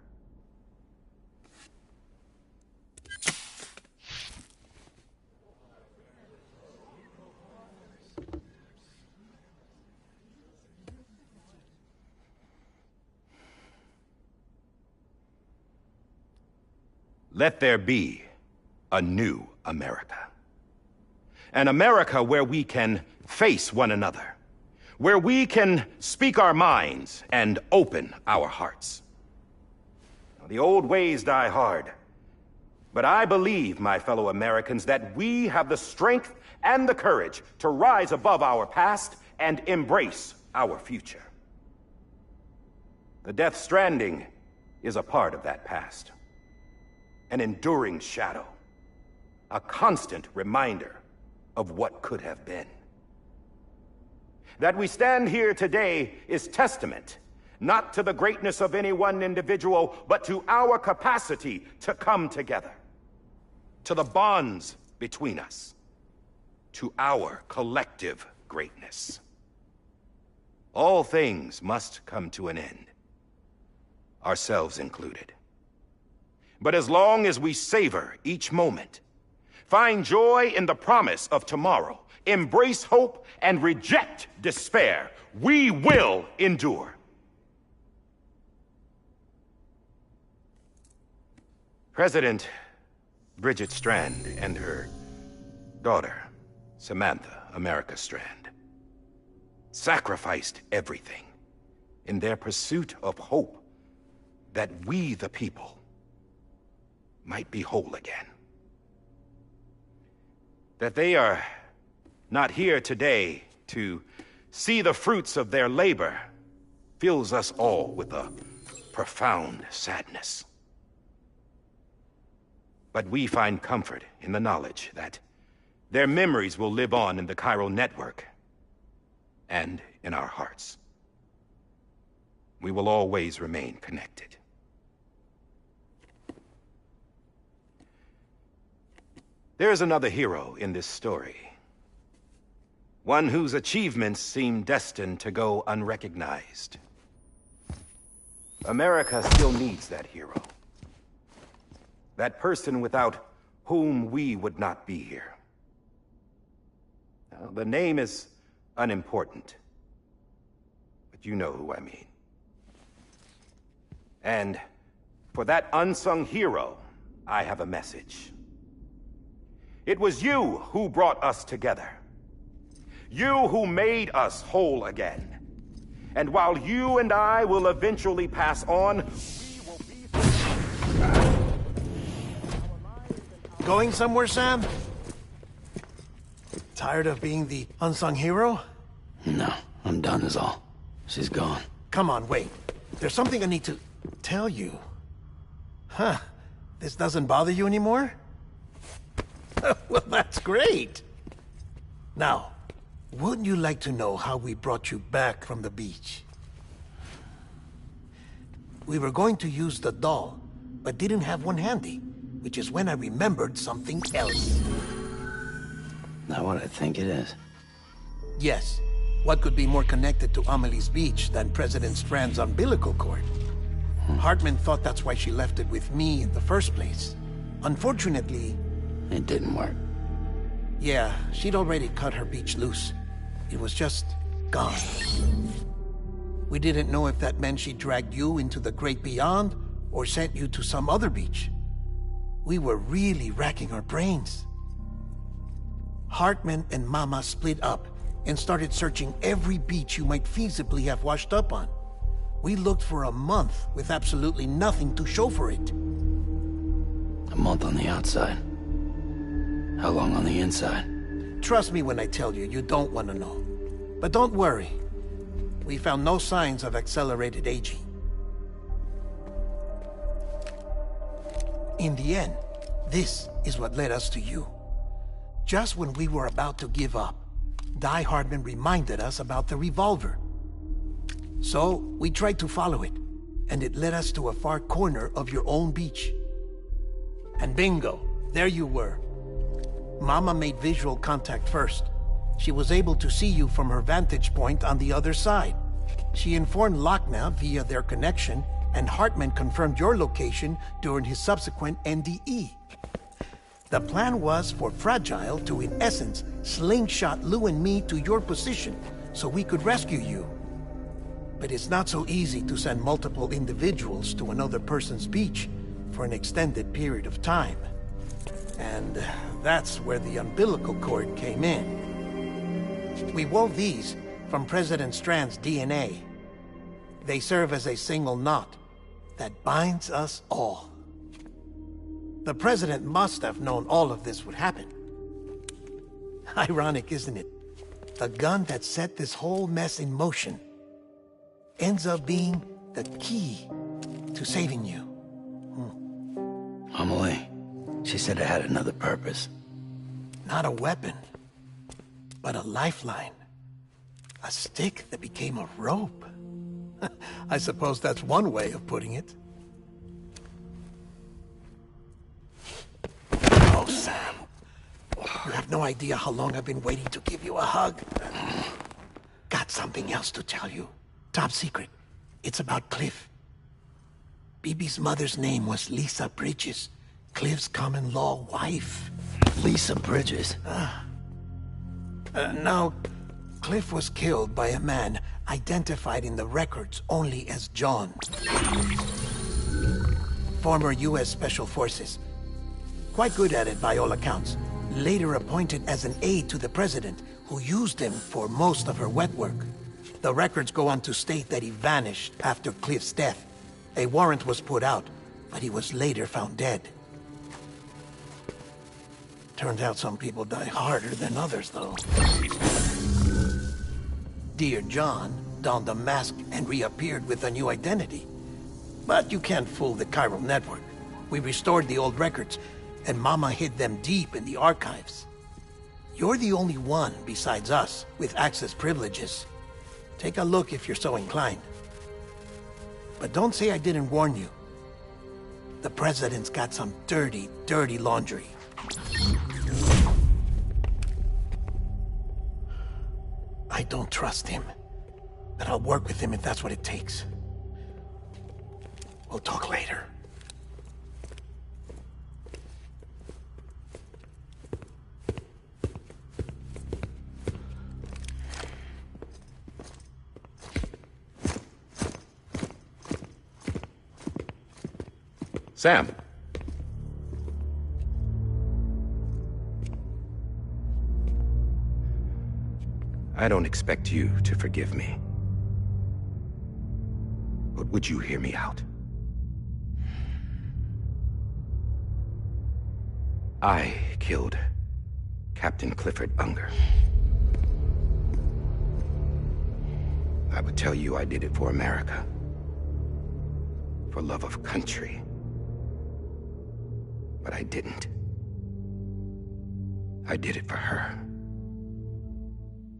let there be a new America. An America where we can face one another, where we can speak our minds and open our hearts. Now, the old ways die hard, but I believe, my fellow Americans, that we have the strength and the courage to rise above our past and embrace our future. The Death Stranding is a part of that past. An enduring shadow. A constant reminder of what could have been. That we stand here today is testament, not to the greatness of any one individual, but to our capacity to come together. To the bonds between us. To our collective greatness. All things must come to an end. Ourselves included. But as long as we savor each moment, find joy in the promise of tomorrow, embrace hope, and reject despair, we will endure. President Bridget Strand and her daughter, Samantha America Strand, sacrificed everything in their pursuit of hope that we, the people, might be whole again. That they are not here today to see the fruits of their labor fills us all with a profound sadness. But we find comfort in the knowledge that their memories will live on in the chiral network and in our hearts. We will always remain connected. There is another hero in this story. One whose achievements seem destined to go unrecognized. America still needs that hero. That person without whom we would not be here. Now, the name is unimportant, but you know who I mean. And for that unsung hero, I have a message. It was you who brought us together. You who made us whole again. And while you and I will eventually pass on, we will be... Going somewhere, Sam? Tired of being the unsung hero? No, I'm done is all. She's gone. Come on, wait. There's something I need to tell you. Huh. This doesn't bother you anymore? Well, that's great. Now, wouldn't you like to know how we brought you back from the beach? We were going to use the doll, but didn't have one handy, which is when I remembered something else. Not what I think it is. Yes. What could be more connected to Amelie's beach than President Strand's umbilical cord? Hartman thought that's why she left it with me in the first place. Unfortunately... It didn't work. Yeah, she'd already cut her beach loose. It was just gone. We didn't know if that meant she dragged you into the great beyond or sent you to some other beach. We were really racking our brains. Hartman and Mama split up and started searching every beach you might feasibly have washed up on. We looked for a month with absolutely nothing to show for it. A month on the outside. How long on the inside? Trust me when I tell you, you don't want to know. But don't worry. We found no signs of accelerated aging. In the end, this is what led us to you. Just when we were about to give up, Die Hardman reminded us about the revolver. So, we tried to follow it, and it led us to a far corner of your own beach. And bingo, there you were. Mama made visual contact first. She was able to see you from her vantage point on the other side. She informed Lochna via their connection, and Hartman confirmed your location during his subsequent NDE. The plan was for Fragile to, in essence, slingshot Lou and me to your position so we could rescue you. But it's not so easy to send multiple individuals to another person's beach, for an extended period of time. And that's where the umbilical cord came in. We wove these from President Strand's DNA. They serve as a single knot that binds us all. The President must have known all of this would happen. Ironic, isn't it? The gun that set this whole mess in motion ends up being the key to saving you. Amelie, she said it had another purpose. Not a weapon, but a lifeline. A stick that became a rope. I suppose that's one way of putting it. Oh, Sam. You have no idea how long I've been waiting to give you a hug. Got something else to tell you. Top secret. It's about Cliff. Bibi's mother's name was Lisa Bridges, Cliff's common-law wife. Lisa Bridges? Now, Cliff was killed by a man identified in the records only as John. Former U.S. Special Forces. Quite good at it by all accounts. Later appointed as an aide to the President, who used him for most of her wet work. The records go on to state that he vanished after Cliff's death. A warrant was put out, but he was later found dead. Turns out some people die harder than others, though. Dear John donned a mask and reappeared with a new identity. But you can't fool the chiral network. We restored the old records, and Mama hid them deep in the archives. You're the only one besides us with access privileges. Take a look if you're so inclined. But don't say I didn't warn you. The President's got some dirty, dirty laundry. I don't trust him, but I'll work with him if that's what it takes. We'll talk later. Sam. I don't expect you to forgive me. But would you hear me out? I killed Captain Clifford Unger. I would tell you I did it for America. For love of country. But I didn't. I did it for her.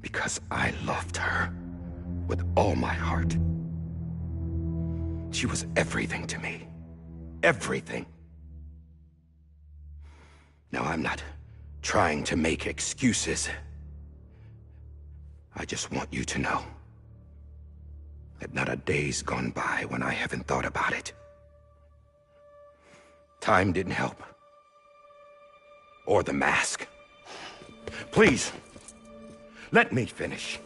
Because I loved her with all my heart. She was everything to me. Everything. Now, I'm not trying to make excuses. I just want you to know that not a day's gone by when I haven't thought about it. Time didn't help. Or the mask. Please, let me finish.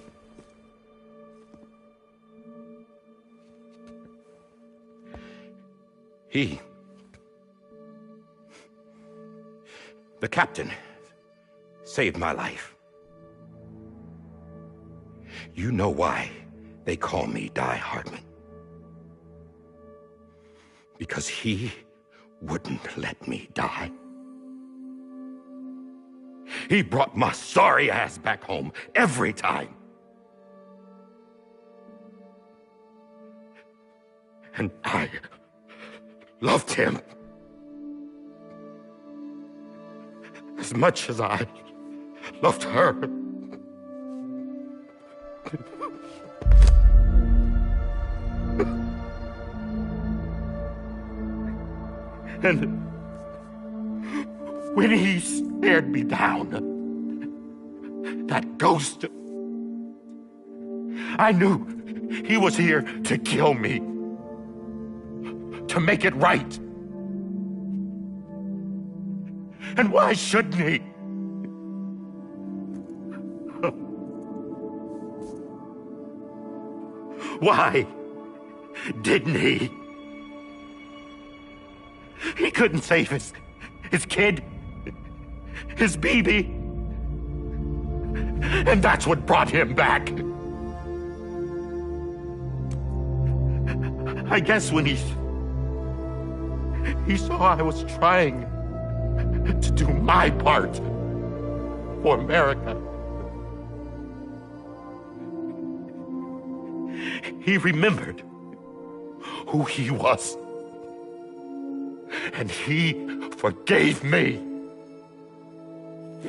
The captain, saved my life. You know why they call me Die Hardman. Because he wouldn't let me die. He brought my sorry ass back home every time. And I loved him as much as I loved her. And when he stared me down, that ghost, I knew he was here to kill me, to make it right. And why shouldn't he? Why didn't he? He couldn't save his kid, his baby. And that's what brought him back. I guess when he saw I was trying to do my part for America, he remembered who he was. And he forgave me.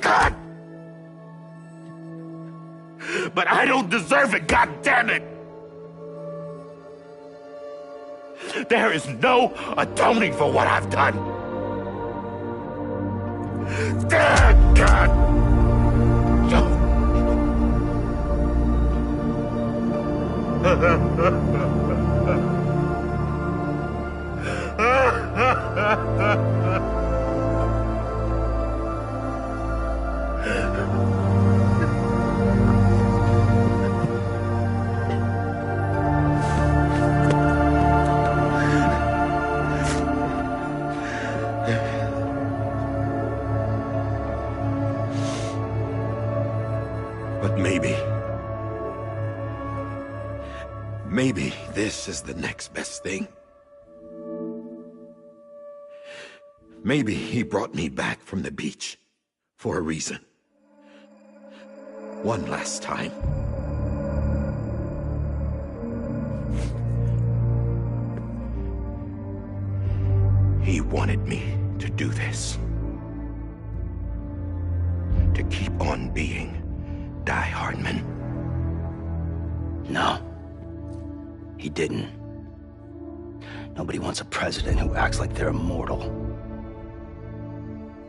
God! But I don't deserve it, God damn it! There is no atoning for what I've done. God! But maybe this is the next best thing. Maybe he brought me back from the beach for a reason. One last time. He wanted me to do this. To keep on being Die Hardman. No. He didn't. Nobody wants a president who acts like they're immortal.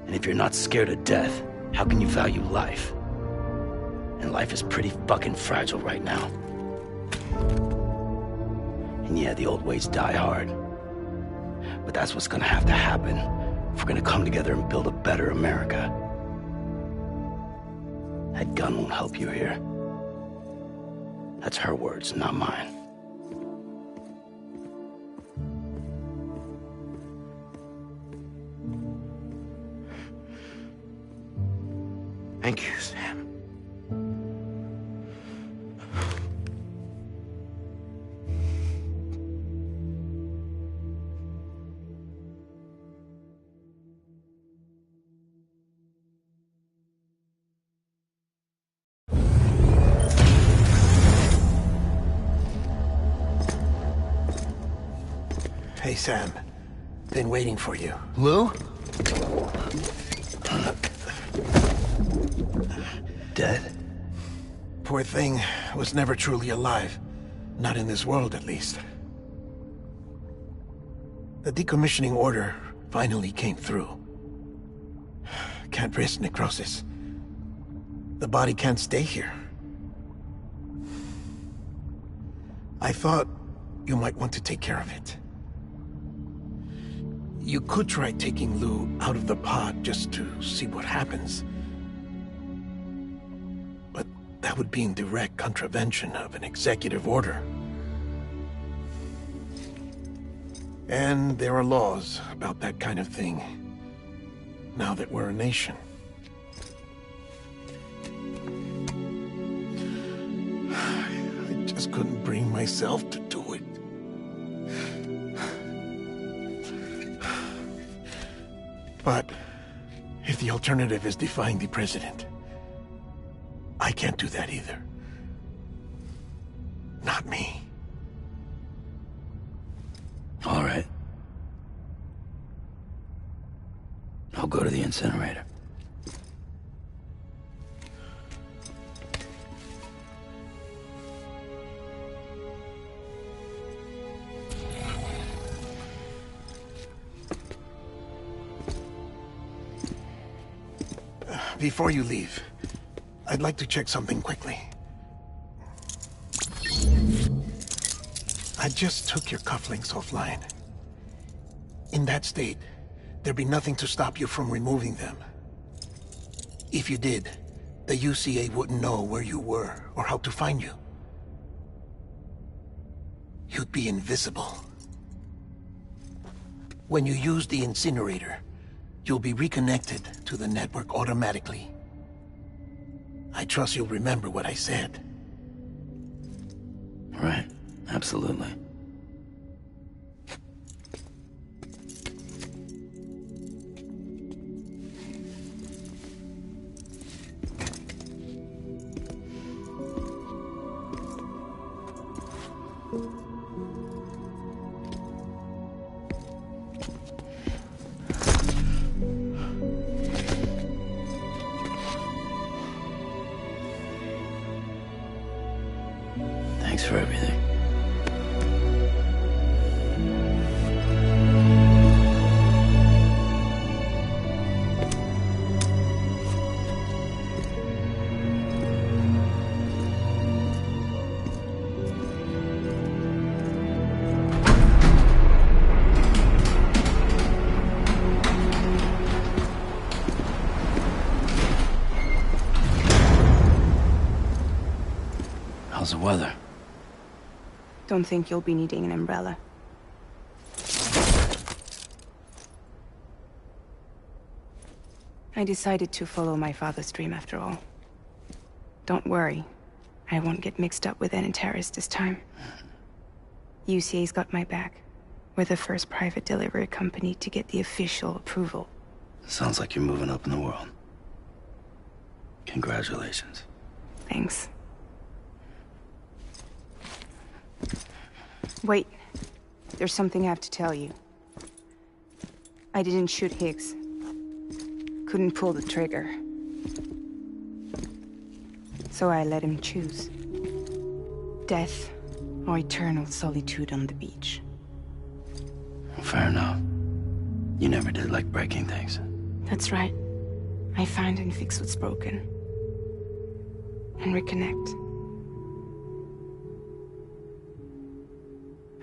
And if you're not scared of death, how can you value life? And life is pretty fucking fragile right now. And yeah, the old ways die hard. But that's what's gonna have to happen if we're gonna come together and build a better America. That gun won't help you here. That's her words, not mine. Thank you, Sam. Hey, Sam. Been waiting for you. Lou? Dead? Poor thing was never truly alive. Not in this world, at least. The decommissioning order finally came through. Can't risk necrosis. The body can't stay here. I thought you might want to take care of it. You could try taking Lou out of the pod just to see what happens. But that would be in direct contravention of an executive order. And there are laws about that kind of thing, now that we're a nation. I just couldn't bring myself to do it. But if the alternative is defying the president, I can't do that either. Not me. All right. I'll go to the incinerator. Before you leave, I'd like to check something quickly. I just took your cufflinks offline. In that state, there'd be nothing to stop you from removing them. If you did, the UCA wouldn't know where you were or how to find you. You'd be invisible. When you use the incinerator, you'll be reconnected to the network automatically. I trust you'll remember what I said. Right. Absolutely. Thanks for everything. How's the weather? Don't think you'll be needing an umbrella. I decided to follow my father's dream after all. Don't worry. I won't get mixed up with any terrorists this time. UCA's got my back. We're the first private delivery company to get the official approval. Sounds like you're moving up in the world. Congratulations. Thanks. Wait. There's something I have to tell you. I didn't shoot Higgs. Couldn't pull the trigger. So I let him choose. Death or eternal solitude on the beach. Fair enough. You never did like breaking things. That's right. I find and fix what's broken. And reconnect.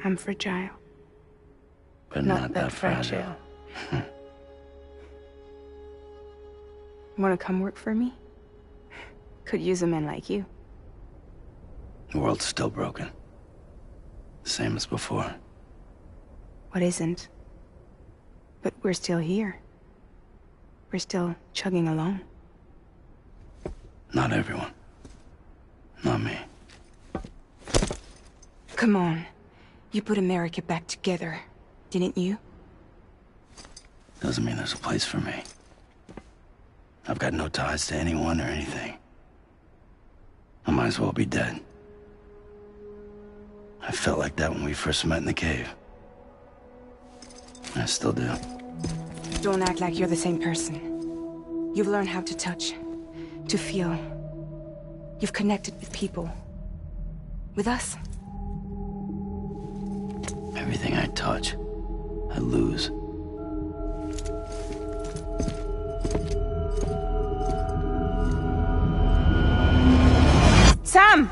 I'm fragile. But not that fragile. Wanna come work for me? Could use a man like you. The world's still broken. Same as before. What isn't? But we're still here. We're still chugging along. Not everyone. Not me. Come on. You put America back together, didn't you? Doesn't mean there's a place for me. I've got no ties to anyone or anything. I might as well be dead. I felt like that when we first met in the cave. I still do. Don't act like you're the same person. You've learned how to touch, to feel. You've connected with people. With us. Everything I touch, I lose. Sam!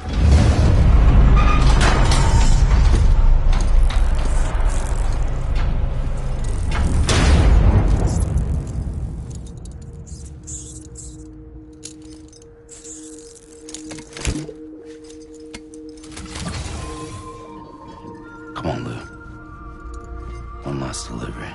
Come on, Lou. One last delivery.